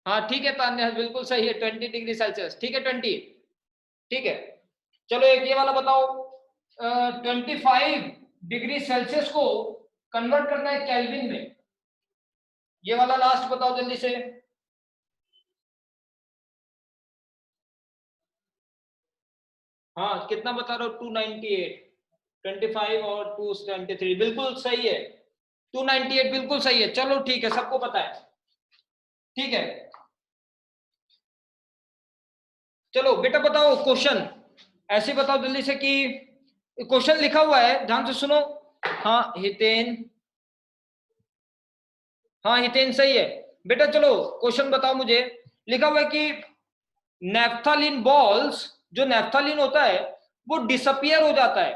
हाँ ठीक है तान्या, बिल्कुल सही है, 20 डिग्री सेल्सियस, ठीक है 20, ठीक है। चलो एक ये वाला बताओ, 25 डिग्री सेल्सियस को कन्वर्ट करना है केल्विन में, ये वाला लास्ट बताओ जल्दी से। हाँ कितना बता रहे हो, 298, 25 और 293, बिल्कुल सही है, 298 बिल्कुल सही है। चलो ठीक है, सबको पता है, ठीक है। चलो बेटा बताओ क्वेश्चन, ऐसे बताओ जल्दी से कि क्वेश्चन लिखा हुआ है, ध्यान से सुनो। हाँ हितेन, हाँ हितेन सही है बेटा। चलो क्वेश्चन बताओ मुझे, लिखा हुआ है कि नेफ्थालिन बॉल्स, जो नेफ्थालिन होता है वो डिसअपियर हो जाता है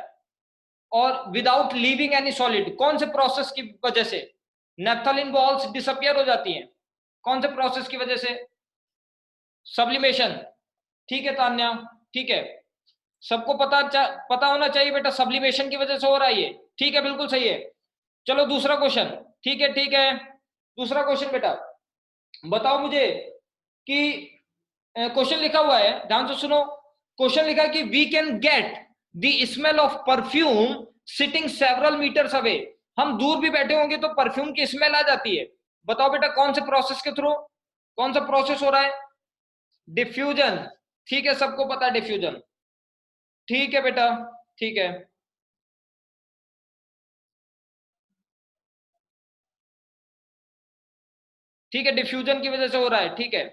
और विदाउट लीविंग एनी सॉलिड, कौन से प्रोसेस की वजह से नेफ्थालिन बॉल्स डिसअपियर हो जाती हैं, कौन से प्रोसेस की वजह से। सब्लिमेशन, ठीक है तान्या, ठीक है, सबको पता होना चाहिए बेटा, सब्लिमेशन की वजह से हो रहा है ये, ठीक है बिल्कुल सही है। चलो दूसरा क्वेश्चन, ठीक है ठीक है, दूसरा क्वेश्चन बेटा बताओ मुझे कि क्वेश्चन लिखा हुआ है, ध्यान से सुनो। क्वेश्चन लिखा है कि we can get the smell of perfume sitting several metres away, हम दूर भी बैठे होंगे तो परफ्यूम की स्मेल आ जाती है। बताओ बेटा कौन से प्रोसेस के थ्रू, कौन सा प्रोसेस हो रहा है। डिफ्यूजन, ठीक है सबको पता है डिफ्यूजन, ठीक है बेटा, ठीक है, ठीक है डिफ्यूजन की वजह से हो रहा है, ठीक है।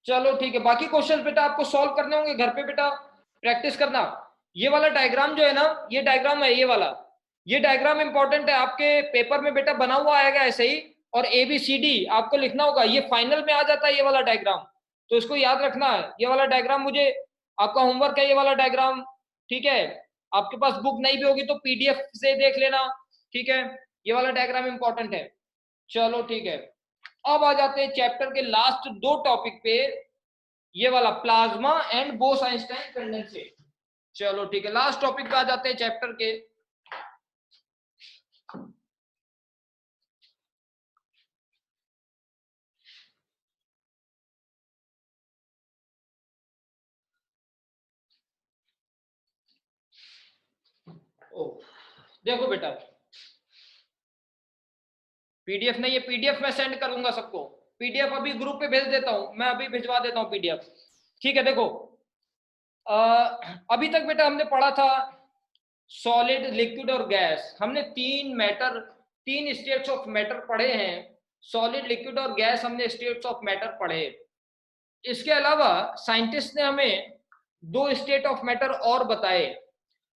चलो ठीक है, बाकी क्वेश्चंस बेटा आपको सॉल्व करने होंगे घर पे बेटा, प्रैक्टिस करना। ये वाला डायग्राम जो है ना, ये डायग्राम है, ये वाला, ये डायग्राम इंपॉर्टेंट है, आपके पेपर में बेटा बना हुआ आएगा ऐसे ही, और ABCD आपको लिखना होगा, ये फाइनल में आ जाता है ये वाला डायग्राम, तो इसको याद रखना है। ये वाला डायग्राम मुझे, आपका होमवर्क है ये वाला डायग्राम, ठीक है। आपके पास बुक नहीं भी होगी तो PDF से देख लेना, ठीक है। ये वाला डायग्राम इंपॉर्टेंट है। चलो ठीक है, अब आ जाते हैं चैप्टर के लास्ट दो टॉपिक पे, ये वाला plasma and boss Einstein condensate. चलो ठीक है, लास्ट टॉपिक पे आ जाते हैं चैप्टर के। ओ देखो बेटा, PDF नहीं है, PDF मैं सेंड करूंगा सबको, PDF अभी ग्रुप पे भेज देता हूं, मैं अभी भिजवा देता हूं PDF, ठीक है। देखो अभी तक बेटा हमने पढ़ा था सॉलिड, लिक्विड और गैस, हमने तीन स्टेट्स ऑफ मैटर पढ़े हैं, सॉलिड, लिक्विड और गैस हमने स्टेट्स ऑफ मैटर पढ़े। इसके अलावा साइंटिस्ट ने हमें दो स्टेट ऑफ मैटर और बताए।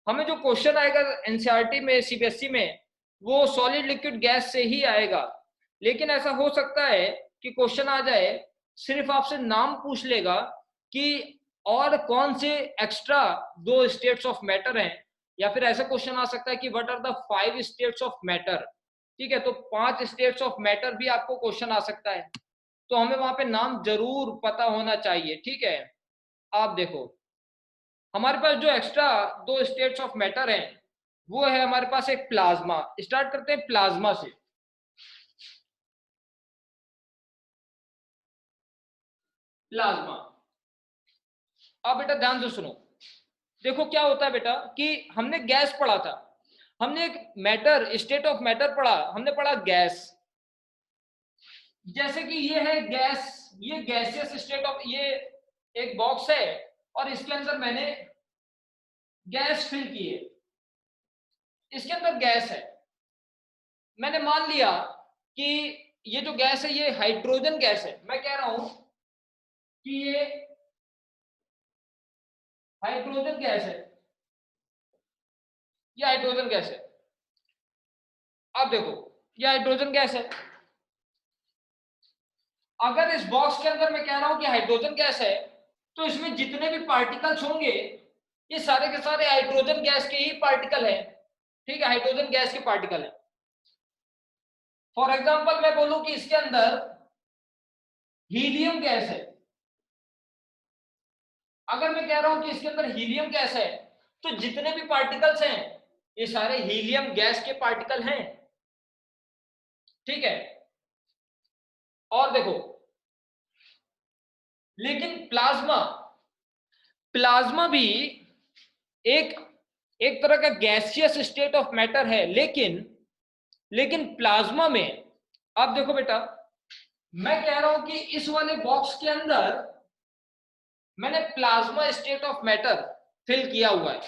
हमें जो क्वेश्चन आएगा एनसीईआरटी में, CBSE में, वो सॉलिड, लिक्विड, गैस से ही आएगा, लेकिन ऐसा हो सकता है कि क्वेश्चन आ जाए सिर्फ आपसे नाम पूछ लेगा कि और कौन से एक्स्ट्रा दो स्टेट्स ऑफ मैटर हैं, या फिर ऐसा क्वेश्चन आ सकता है कि what are the 5 states of matter, ठीक है। तो 5 स्टेट्स ऑफ मैटर भी आपको क्वेश्चन आ सकता है, तो हमें वहां पे नाम जरूर पता होना चाहिए, ठीक है। आप देखो हमारे पास जो एक्स्ट्रा दो स्टेट्स ऑफ मैटर हैं, वो है हमारे पास एक प्लाज्मा, स्टार्ट करते हैं प्लाज्मा से। प्लाज्मा, अब बेटा ध्यान से सुनो, देखो क्या होता है बेटा कि हमने गैस पढ़ा था, हमने एक मैटर, स्टेट ऑफ मैटर पढ़ा, हमने पढ़ा गैस, जैसे कि ये है गैस, ये गैसियस स्टेट ऑफ, ये एक बॉक्स है, और इसके अंदर मैंने गैस फिल की है, इसके अंदर गैस है, मैंने मान लिया कि ये जो गैस है ये हाइड्रोजन गैस है, मैं कह रहा हूं कि ये हाइड्रोजन गैस है, ये हाइड्रोजन गैस है। अब देखो ये हाइड्रोजन गैस है, अगर इस बॉक्स के अंदर मैं कह रहा हूं कि हाइड्रोजन गैस है, तो इसमें जितने भी पार्टिकल्स होंगे ये सारे के सारे हाइड्रोजन गैस के ही पार्टिकल हैं, ठीक है, हाइड्रोजन गैस के पार्टिकल हैं। फॉर एग्जांपल मैं बोलूं कि इसके अंदर हीलियम गैस है, अगर मैं कह रहा हूं कि इसके अंदर हीलियम गैस है, तो जितने भी पार्टिकल्स हैं ये सारे हीलियम गैस के पार्टिकल हैं, ठीक है। और देखो, लेकिन प्लाज्मा, प्लाज्मा भी एक एक तरह का गैसियस स्टेट ऑफ मैटर है, लेकिन प्लाज्मा में, अब देखो बेटा, मैं कह रहा हूं कि इस वाले बॉक्स के अंदर मैंने plasma state of matter fill किया हुआ है।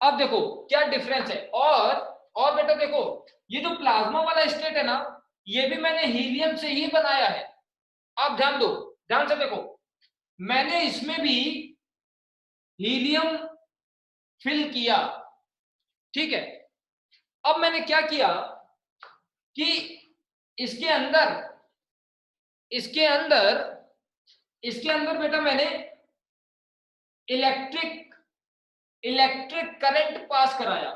अब देखो क्या डिफरेंस है, और बेटा देखो ये जो प्लाज्मा वाला स्टेट है ना, ये भी मैंने हीलियम से ही बनाया है। आप ध्यान दो, ध्यान से देखो, मैंने इसमें भी हीलियम फिल किया, ठीक है। अब मैंने क्या किया कि इसके अंदर इसके अंदर इसके अंदर बेटा मैंने इलेक्ट्रिक करंट पास कराया,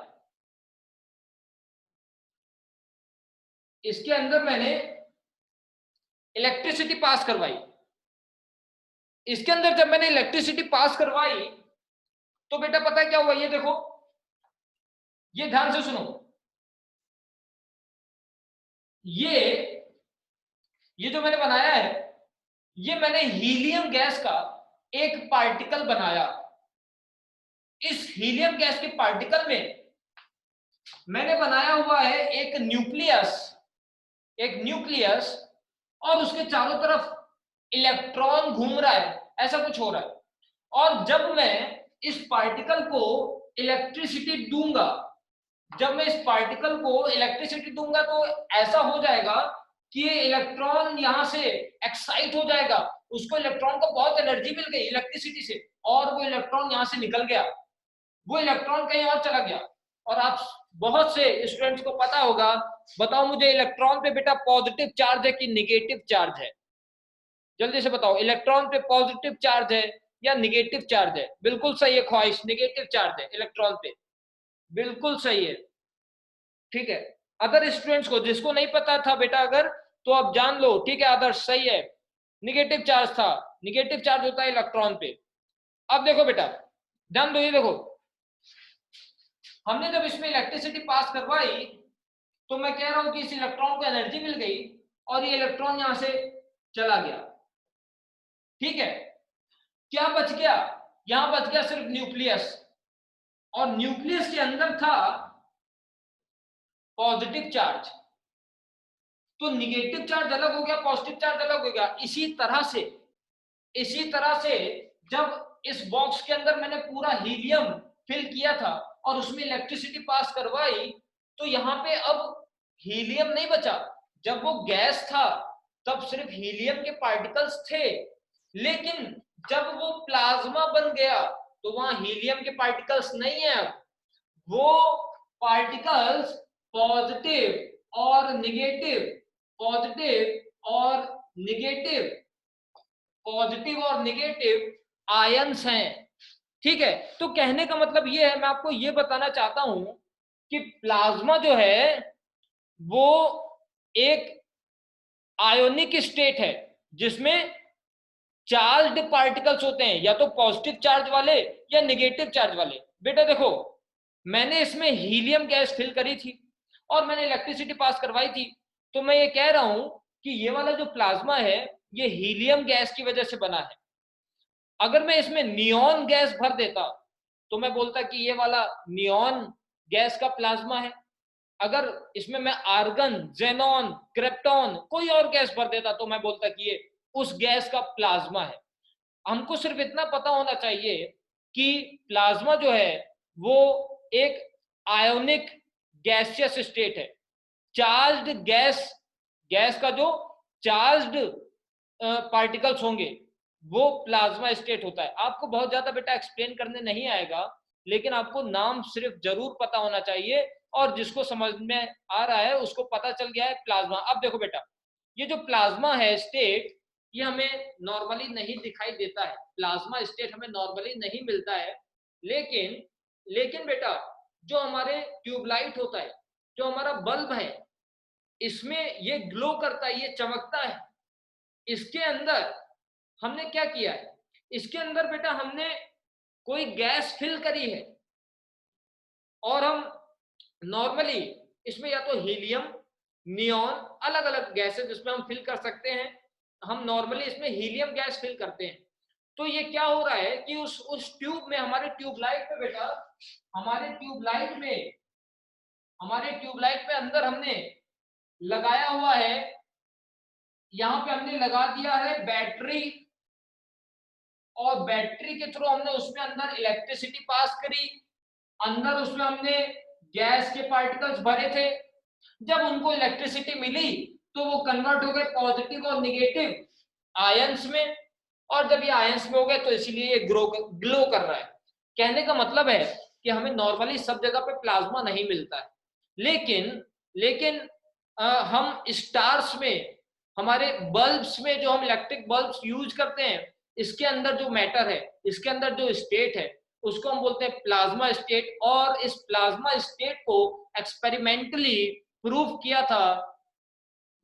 इसके अंदर मैंने इलेक्ट्रिसिटी पास करवाई। इसके अंदर जब मैंने इलेक्ट्रिसिटी पास करवाई तो बेटा पता है क्या हुआ, ये देखो, ये ध्यान से सुनो, ये जो मैंने बनाया है, ये मैंने हीलियम गैस का एक पार्टिकल बनाया। इस हीलियम गैस के पार्टिकल में मैंने बनाया हुआ है एक न्यूक्लियस, और उसके चारों तरफ इलेक्ट्रॉन घूम रहा है, ऐसा कुछ हो रहा है। और जब मैं इस पार्टिकल को इलेक्ट्रिसिटी दूंगा, जब मैं इस पार्टिकल को इलेक्ट्रिसिटी दूंगा तो ऐसा हो जाएगा कि ये इलेक्ट्रॉन यहां से एक्साइट हो जाएगा, उसको इलेक्ट्रॉन को बहुत एनर्जी मिल गई इलेक्ट्रिसिटी से, और वो इलेक्ट्रॉन यहां से निकल गया, वो इलेक्ट्रॉन कहीं और चला गया। और आप बहुत से स्टूडेंट्स को पता होगा, बताओ मुझे इलेक्ट्रॉन पे बेटा पॉजिटिव चार्ज है कि निगेटिव चार्ज है, जल्दी से बताओ, इलेक्ट्रॉन पे पॉजिटिव चार्ज है या निगेटिव चार्ज है? बिल्कुल सही है ख्वाहिश, निगेटिव चार्ज है इलेक्ट्रॉन पे, बिल्कुल सही है, ठीक है। अदर स्टूडेंट्स को जिसको नहीं पता था बेटा अगर, तो अब जान लो, ठीक है, आदर्श सही है, निगेटिव चार्ज था, निगेटिव चार्ज होता है इलेक्ट्रॉन पे। अब देखो बेटा, ध्यान दो, ये देखो, हमने जब इसमें इलेक्ट्रिसिटी पास करवाई तो मैं कह रहा हूं कि इस इलेक्ट्रॉन को एनर्जी मिल गई और ये इलेक्ट्रॉन यहां से चला गया, ठीक है। क्या बच गया, यहां बच गया सिर्फ न्यूक्लियस, और न्यूक्लियस के अंदर था पॉजिटिव चार्ज, तो निगेटिव चार्ज अलग हो गया, पॉजिटिव चार्ज अलग हो गया। इसी तरह से जब इस बॉक्स के अंदर मैंने पूरा हीलियम फिल किया था और उसमें इलेक्ट्रिसिटी पास करवाई, तो यहाँ पे अब हीलियम नहीं बचा। जब वो गैस था तब सिर्फ हीलियम के पार्टिकल्स थे, लेकिन जब वो प्लाज्मा बन गया तो वहां हीलियम के पार्टिकल्स नहीं है, अब वो पार्टिकल्स पॉजिटिव और निगेटिव, पॉजिटिव और निगेटिव, पॉजिटिव और निगेटिव आयंस हैं, ठीक है। तो कहने का मतलब ये है, मैं आपको ये बताना चाहता हूं कि प्लाज्मा जो है वो एक आयोनिक स्टेट है जिसमें चार्ज्ड पार्टिकल्स होते हैं, या तो पॉजिटिव चार्ज वाले या निगेटिव चार्ज वाले। बेटा देखो, मैंने इसमें हीलियम गैस फिल करी थी और मैंने इलेक्ट्रिसिटी पास करवाई थी, तो मैं ये कह रहा हूं कि ये वाला जो प्लाज्मा है ये हीलियम गैस की वजह से बना है। अगर मैं इसमें नियॉन गैस भर देता तो मैं बोलता कि ये वाला नियॉन गैस का प्लाज्मा है। अगर इसमें मैं आर्गन, जेनॉन, क्रिप्टॉन, कोई और गैस भर देता तो मैं बोलता कि ये उस गैस का प्लाज्मा है। हमको सिर्फ इतना पता होना चाहिए कि प्लाज्मा जो है वो एक आयोनिक गैसियस स्टेट है। चार्ज्ड गैस का जो चार्ज्ड पार्टिकल्स होंगे वो प्लाज्मा स्टेट होता है। आपको बहुत ज्यादा बेटा एक्सप्लेन करने नहीं आएगा, लेकिन आपको नाम सिर्फ जरूर पता होना चाहिए, और जिसको समझ में आ रहा है उसको पता चल गया है प्लाज्मा। अब देखो बेटा, ये जो प्लाज्मा है स्टेट, ये हमें नॉर्मली नहीं दिखाई देता है, प्लाज्मा स्टेट हमें नॉर्मली नहीं मिलता है। लेकिन लेकिन बेटा, जो हमारे ट्यूबलाइट होता है, जो हमारा बल्ब है, इसमें ये ग्लो करता है, ये चमकता है। इसके अंदर हमने क्या किया है, इसके अंदर बेटा हमने कोई गैस फिल करी है, और हम नॉर्मली इसमें या तो हीलियम, नियॉन, अलग अलग गैसेस जिसमें हम फिल कर सकते हैं। हम नॉर्मली इसमें हीलियम गैस फिल करते हैं। तो ये क्या हो रहा है कि उस ट्यूब में, हमारे ट्यूबलाइट में बेटा, हमारे ट्यूबलाइट में अंदर हमने लगाया हुआ है, यहां पे हमने लगा दिया है बैटरी, और बैटरी के थ्रू हमने उसमें अंदर इलेक्ट्रिसिटी पास करी। अंदर उसमें हमने गैस के पार्टिकल्स भरे थे। जब उनको इलेक्ट्रिसिटी मिली तो वो कन्वर्ट हो गए पॉजिटिव और निगेटिव आयंस में, और जब ये आयंस में हो गए तो इसीलिए ये ग्लो कर रहा है। कहने का मतलब है कि हमें नॉर्मली सब जगह पे प्लाज्मा नहीं मिलता है, लेकिन लेकिन हम स्टार्स में, हमारे बल्ब्स में, जो हम इलेक्ट्रिक बल्ब्स यूज करते हैं, इसके अंदर जो मैटर है, इसके अंदर जो स्टेट है, उसको हम बोलते हैं प्लाज्मा स्टेट। और इस प्लाज्मा स्टेट को एक्सपेरिमेंटली प्रूव किया था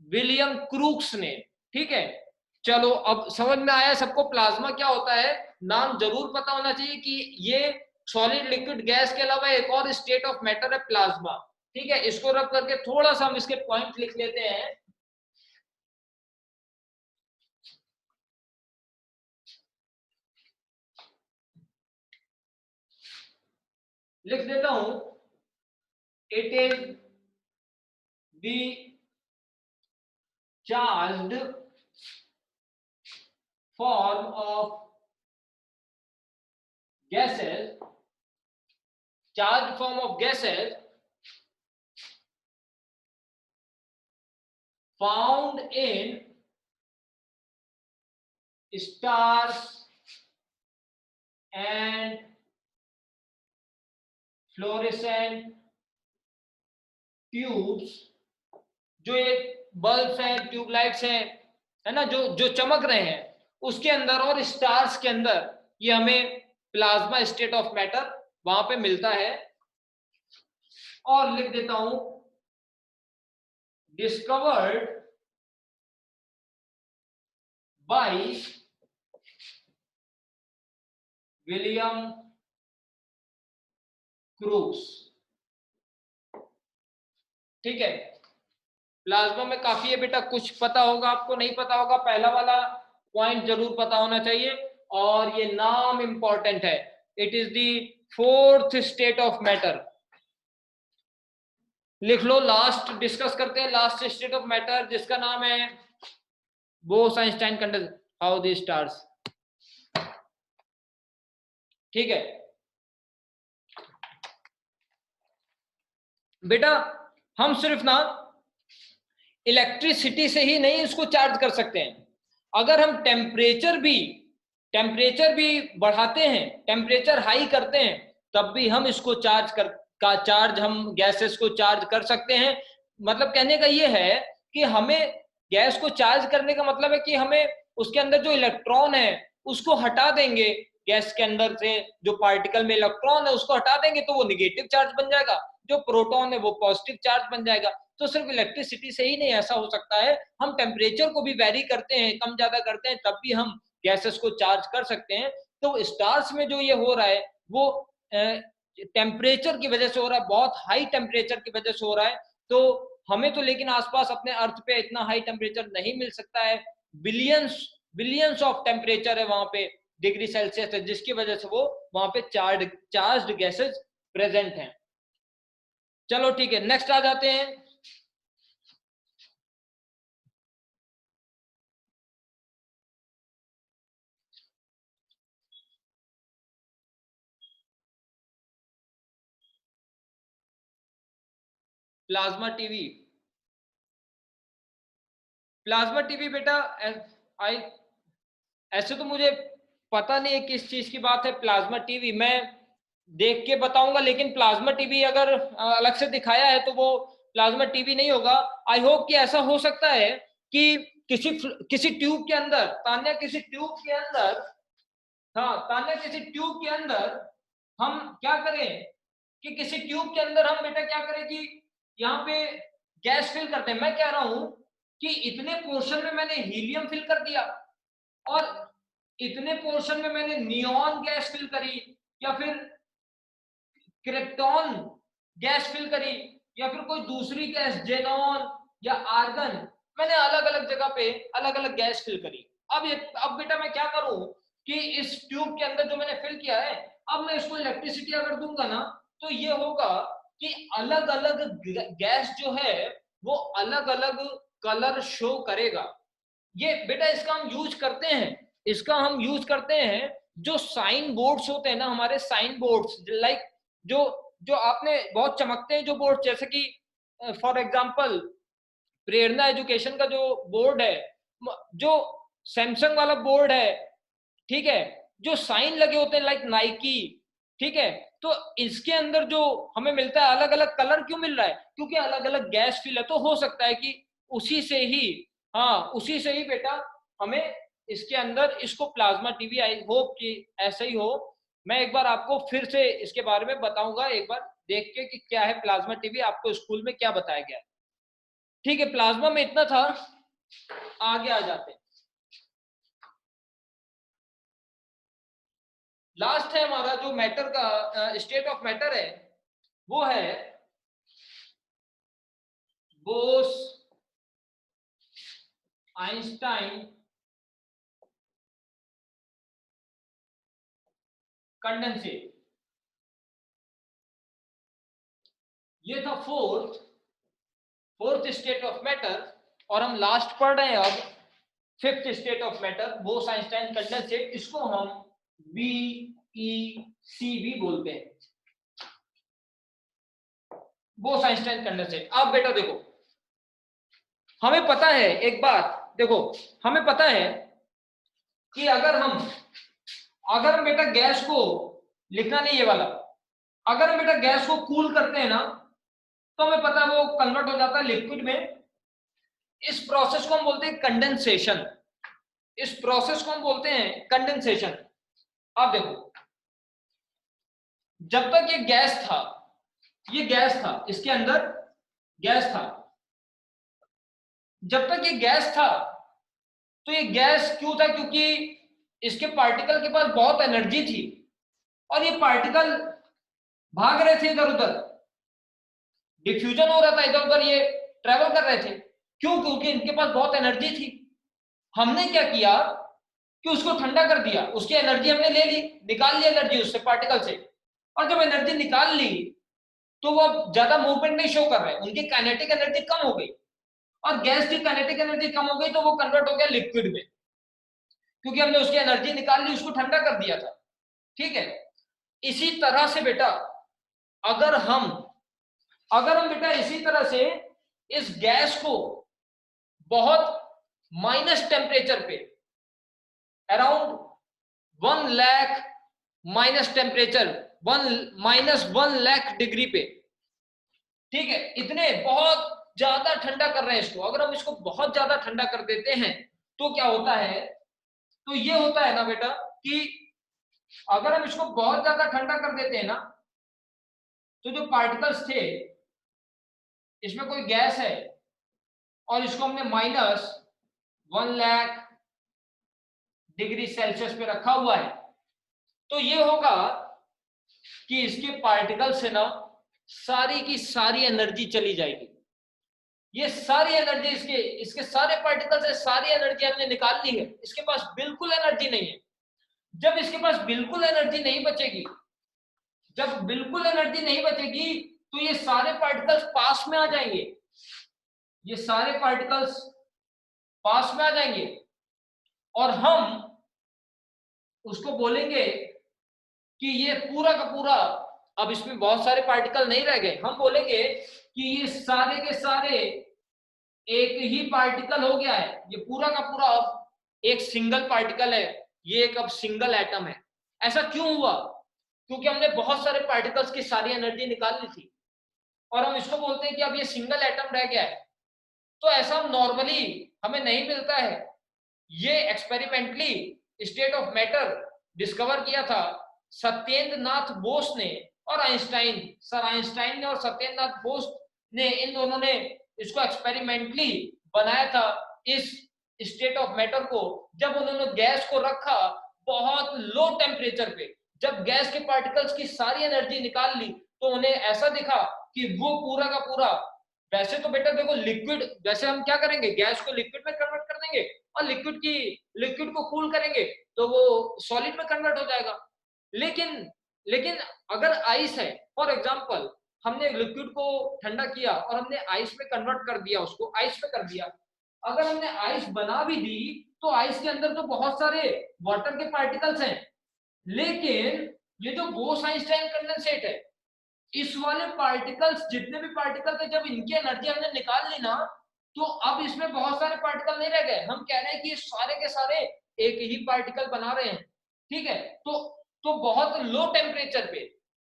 विलियम क्रूक्स ने। ठीक है, चलो अब समझ में आया सबको प्लाज्मा क्या होता है। नाम जरूर पता होना चाहिए कि ये सॉलिड लिक्विड गैस के अलावा एक और स्टेट ऑफ मैटर है प्लाज्मा। ठीक है, इसको रब करके थोड़ा सा हम इसके पॉइंट लिख लेते हैं। लिख देता हूं, it is the charged form of gases, charged form of gases found in stars and fluorescent tubes। जो ये बल्ब्स हैं, ट्यूबलाइट्स हैं, है ना, जो जो चमक रहे हैं, उसके अंदर और स्टार्स के अंदर ये हमें प्लाज्मा स्टेट ऑफ मैटर वहां पे मिलता है। और लिख देता हूं, डिस्कवर्ड बाय विलियम क्रूक्स। ठीक है, प्लाज्मा में काफी है बेटा, कुछ पता होगा आपको, नहीं पता होगा, पहला वाला पॉइंट जरूर पता होना चाहिए। और ये नाम इंपॉर्टेंट है, it is the fourth state of matter. लिख लो, लास्ट डिस्कस करते हैं लास्ट स्टेट ऑफ मैटर, जिसका नाम है बोस-आइंस्टाइन कंडीशन, हाउ द स्टार्स। ठीक है बेटा, हम सिर्फ ना इलेक्ट्रिसिटी से ही नहीं इसको चार्ज कर सकते हैं। अगर हम टेम्परेचर भी बढ़ाते हैं, टेम्परेचर हाई करते हैं, तब भी हम इसको चार्ज हम गैसेस को चार्ज कर सकते हैं। मतलब कहने का ये है कि हमें गैस को चार्ज करने का मतलब है कि हमें उसके अंदर जो इलेक्ट्रॉन है उसको हटा देंगे, गैस के अंदर से जो पार्टिकल में इलेक्ट्रॉन है उसको हटा देंगे तो वो निगेटिव चार्ज बन जाएगा, जो प्रोटॉन है वो पॉजिटिव चार्ज बन जाएगा। तो सिर्फ इलेक्ट्रिसिटी से ही नहीं ऐसा हो सकता है, हम टेम्परेचर को भी वेरी करते हैं, कम ज्यादा करते हैं, तब भी हम गैसेस को चार्ज कर सकते हैं। तो स्टार्स में जो ये हो रहा है वो टेम्परेचर की वजह से हो रहा है, बहुत हाई टेम्परेचर की वजह से हो रहा है। तो हमें तो लेकिन आसपास अपने अर्थ पे इतना हाई टेम्परेचर नहीं मिल सकता है, बिलियंस बिलियंस ऑफ टेम्परेचर है वहां पे, डिग्री सेल्सियस है, जिसकी वजह से वो वहां पे चार्ज्ड गैसेस प्रेजेंट हैं। चलो ठीक है, नेक्स्ट आ जाते हैं। प्लाज्मा टीवी, प्लाज्मा टीवी बेटा आई ऐसे तो मुझे पता नहीं है किस चीज की बात है प्लाज्मा टीवी, मैं देख के बताऊंगा, लेकिन प्लाज्मा टीवी अगर अलग से दिखाया है तो वो प्लाज्मा टीवी नहीं होगा। आई होप कि ऐसा हो सकता है कि किसी ट्यूब के अंदर, तान्या किसी ट्यूब के अंदर, हाँ तान्या किसी ट्यूब के अंदर हम क्या करें कि किसी ट्यूब के अंदर हम बेटा क्या करें कि यहाँ पे गैस फिल करते हैं। मैं कह रहा हूं कि इतने पोर्शन में मैंने हीलियम फिल कर दिया और इतने पोर्शन में मैंने नियॉन गैस फिल करी, या फिर क्रिप्टॉन गैस फिल करी, या फिर कोई दूसरी गैस जेनॉन या आर्गन, मैंने अलग अलग जगह पे अलग अलग गैस फिल करी। अब बेटा मैं क्या करूं कि इस ट्यूब के अंदर जो मैंने फिल किया है, अब मैं इसको इलेक्ट्रिसिटी अगर दूंगा ना, तो ये होगा कि अलग अलग गैस जो है वो अलग अलग कलर शो करेगा। ये बेटा इसका हम यूज करते हैं, इसका हम यूज करते हैं जो साइन बोर्ड्स होते हैं ना हमारे, साइन बोर्ड्स लाइक जो जो आपने बहुत चमकते हैं जो बोर्ड, जैसे कि फॉर एग्जांपल प्रेरणा एजुकेशन का जो बोर्ड है, जो सैमसंग वाला बोर्ड है, ठीक है, जो साइन लगे होते हैं लाइक नाइकी, ठीक है, तो इसके अंदर जो हमें मिलता है अलग अलग कलर क्यों मिल रहा है, क्योंकि अलग अलग गैस फिल है। तो हो सकता है कि उसी से ही, हाँ उसी से ही बेटा हमें इसके अंदर इसको प्लाज्मा टीवी, आई होप कि ऐसा ही हो। मैं एक बार आपको फिर से इसके बारे में बताऊंगा, एक बार देख के कि क्या है प्लाज्मा टीवी, आपको स्कूल में क्या बताया गया है। ठीक है, प्लाज्मा में इतना था, आगे आ जाते हैं। लास्ट है हमारा जो मैटर का स्टेट ऑफ मैटर है, वो है बोस आइंस्टाइन कंडेंसेट। ये था फोर्थ स्टेट ऑफ मैटर, और हम लास्ट पढ़ रहे हैं अब fifth state of matter, Bose Einstein condensate. इसको हम BEC भी बोलते हैं, बोस आइंस्टाइन कंडेंसेट। अब बेटा देखो, हमें पता है एक बात, देखो हमें पता है कि अगर हम बेटा गैस को, लिखना नहीं ये वाला, अगर हम बेटा गैस को कूल करते हैं ना, तो हमें पता है वो कन्वर्ट हो जाता है लिक्विड में। इस प्रोसेस को हम बोलते हैं कंडेंसेशन, इस प्रोसेस को हम बोलते हैं कंडेंसेशन। अब देखो, जब तक ये गैस था, ये गैस था, इसके अंदर गैस था, जब तक ये गैस था, तो ये गैस क्यों था, क्योंकि इसके पार्टिकल के पास बहुत एनर्जी थी, और ये पार्टिकल भाग रहे थे इधर उधर, डिफ्यूजन हो रहा था इधर उधर, ये ट्रेवल कर रहे थे। क्यों? क्योंकि इनके पास बहुत एनर्जी थी। हमने क्या किया कि उसको ठंडा कर दिया, उसकी एनर्जी हमने ले ली, निकाल ली एनर्जी उससे, पार्टिकल से, और जब एनर्जी निकाल ली तो वो ज्यादा मूवमेंट नहीं शो कर रहे, उनकी काइनेटिक एनर्जी कम हो गई, और गैस की काइनेटिक एनर्जी कम हो गई तो वो कन्वर्ट हो गया लिक्विड में, क्योंकि हमने उसकी एनर्जी निकाल ली, उसको ठंडा कर दिया था। ठीक है, इसी तरह से बेटा अगर हम बेटा इसी तरह से इस गैस को बहुत माइनस टेम्परेचर पे, around 1 lakh minus temperature, -1 lakh degree पे, ठीक है, इतने बहुत ज्यादा ठंडा कर रहे हैं इसको, अगर हम इसको बहुत ज्यादा ठंडा कर देते हैं तो क्या होता है, तो ये होता है ना बेटा कि अगर हम इसको बहुत ज्यादा ठंडा कर देते हैं ना, तो जो पार्टिकल्स थे, इसमें कोई गैस है और इसको हमने -1 लाख डिग्री सेल्सियस पे रखा हुआ है, तो ये होगा कि इसके पार्टिकल से ना सारी की सारी एनर्जी चली जाएगी। ये सारी एनर्जी इसके सारे पार्टिकल से सारी एनर्जी हमने निकाल ली है, इसके पास बिल्कुल एनर्जी नहीं है। जब इसके पास बिल्कुल एनर्जी नहीं बचेगी, जब बिल्कुल एनर्जी नहीं बचेगी, तो ये सारे पार्टिकल्स पास में आ जाएंगे, ये सारे पार्टिकल्स पास में आ जाएंगे, और हम उसको बोलेंगे कि ये पूरा का पूरा, अब इसमें बहुत सारे पार्टिकल नहीं रह गए, हम बोलेंगे कि ये सारे के सारे एक ही पार्टिकल हो गया है, ये पूरा का पूरा अब एक सिंगल पार्टिकल है, ये एक अब सिंगल एटम है। ऐसा क्यों हुआ? क्योंकि हमने बहुत सारे पार्टिकल्स की सारी एनर्जी निकाल ली थी और हम इसको बोलते हैं कि अब ये सिंगल एटम रह गया है। तो ऐसा नॉर्मली हमें नहीं मिलता है, ये experimentally state of matter discover किया था सत्येंद्र नाथ बोस ने और आइंस्टाइन, सर आइंस्टाइन ने और सत्येंद्र नाथ बोस ने, इन दोनों ने इसको एक्सपेरिमेंटली बनाया था इस स्टेट ऑफ मैटर को। जब उन्होंने गैस को रखा बहुत लो टेम्परेचर पे, जब गैस के पार्टिकल्स की सारी एनर्जी निकाल ली तो उन्हें ऐसा दिखा कि वो पूरा का पूरा, वैसे तो बेटा देखो लिक्विड, वैसे हम क्या करेंगे, गैस को लिक्विड में कन्वर्ट कर देंगे और लिक्विड को कूल करेंगे तो वो सॉलिड में कन्वर्ट हो जाएगा। लेकिन अगर आइस है, फॉर एग्जांपल हमने लिक्विड को ठंडा किया और हमने आइस में कन्वर्ट कर दिया, उसको आइस में कर दिया, अगर हमने आइस बना भी दी तो आइस के अंदर तो बहुत सारे वाटर के पार्टिकल्स हैं, लेकिन ये जो बोस आइंस्टाइन कंडेंसेट है, इस वाले पार्टिकल्स, जितने भी पार्टिकल थे, जब इनकी एनर्जी हमने निकाल ली ना तो अब इसमें बहुत सारे पार्टिकल नहीं रह गए। हम कह रहे हैं कि सारे के सारे एक ही पार्टिकल बना रहे हैं, ठीक है। तो बहुत लो टेम्परेचर पे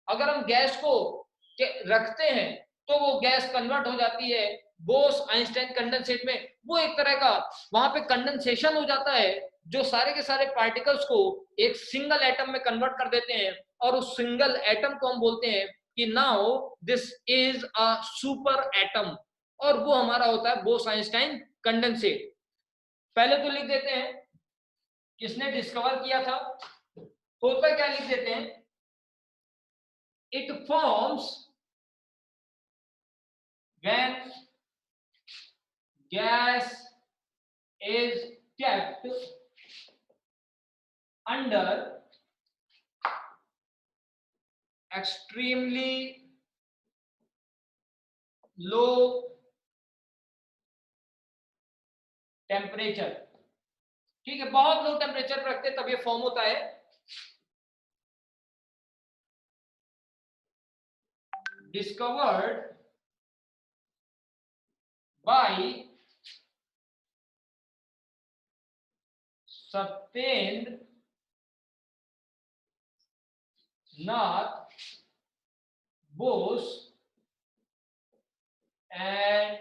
अगर हम गैस को रखते हैं तो वो गैस कन्वर्ट हो जाती है बोस आइंस्टाइन कंडेंसेट में। वो एक तरह का वहां पे कंडेंसेशन हो जाता है जो सारे के सारे पार्टिकल्स को एक सिंगल एटम में कन्वर्ट कर देते हैं और उस सिंगल एटम को हम बोलते हैं कि now this is a super atom, और वो हमारा होता है बोस आइंस्टाइन कंडेंसेट। पहले तो लिख देते हैं किसने डिस्कवर किया था, होता क्या लिख देते हैं, it forms when gas is kept under extremely low temperature, ठीक है, बहुत लो टेम्परेचर पर रखते तब ये फॉर्म होता है। Discovered by Satyendra Nath Bose and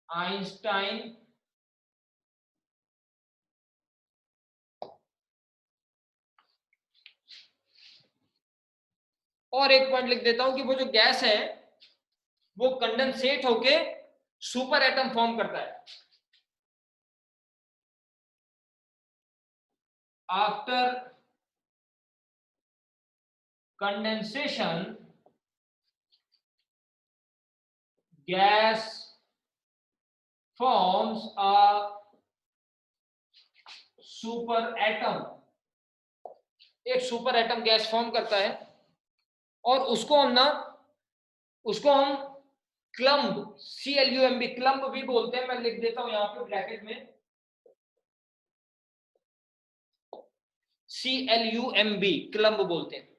Einstein और एक पॉइंट लिख देता हूं कि वो जो गैस है वो कंडेंसेट होके सुपर एटम फॉर्म करता है। After condensation gas forms a super atom, एक सुपर एटम गैस फॉर्म करता है और उसको हम क्लम्ब, CLUMB क्लम्ब भी बोलते हैं। मैं लिख देता हूं यहां पे ब्रैकेट में, CLUMB क्लम्ब बोलते हैं।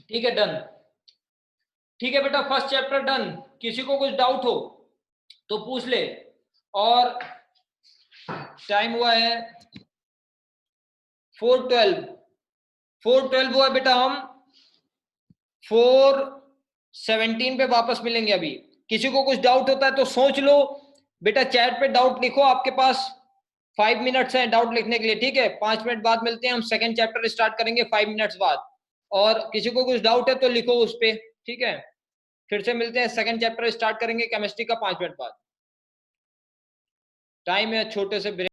ठीक है, डन। ठीक है बेटा, फर्स्ट चैप्टर डन। किसी को कुछ डाउट हो तो पूछ ले। और टाइम हुआ है 4:12 हुआ बेटा, हम 4:17 पे वापस मिलेंगे। अभी किसी को कुछ डाउट होता है तो सोच लो बेटा, चैट पे डाउट लिखो, आपके पास 5 मिनट्स हैं डाउट लिखने के लिए, ठीक है। 5 मिनट बाद मिलते हैं, हम सेकंड चैप्टर स्टार्ट करेंगे 5 मिनट्स बाद। और किसी को कुछ डाउट है तो लिखो उस पे, ठीक है। फिर से मिलते हैं, सेकंड चैप्टर स्टार्ट करेंगे केमिस्ट्री का 5 मिनट बाद। टाइम है छोटे से ब्रेक।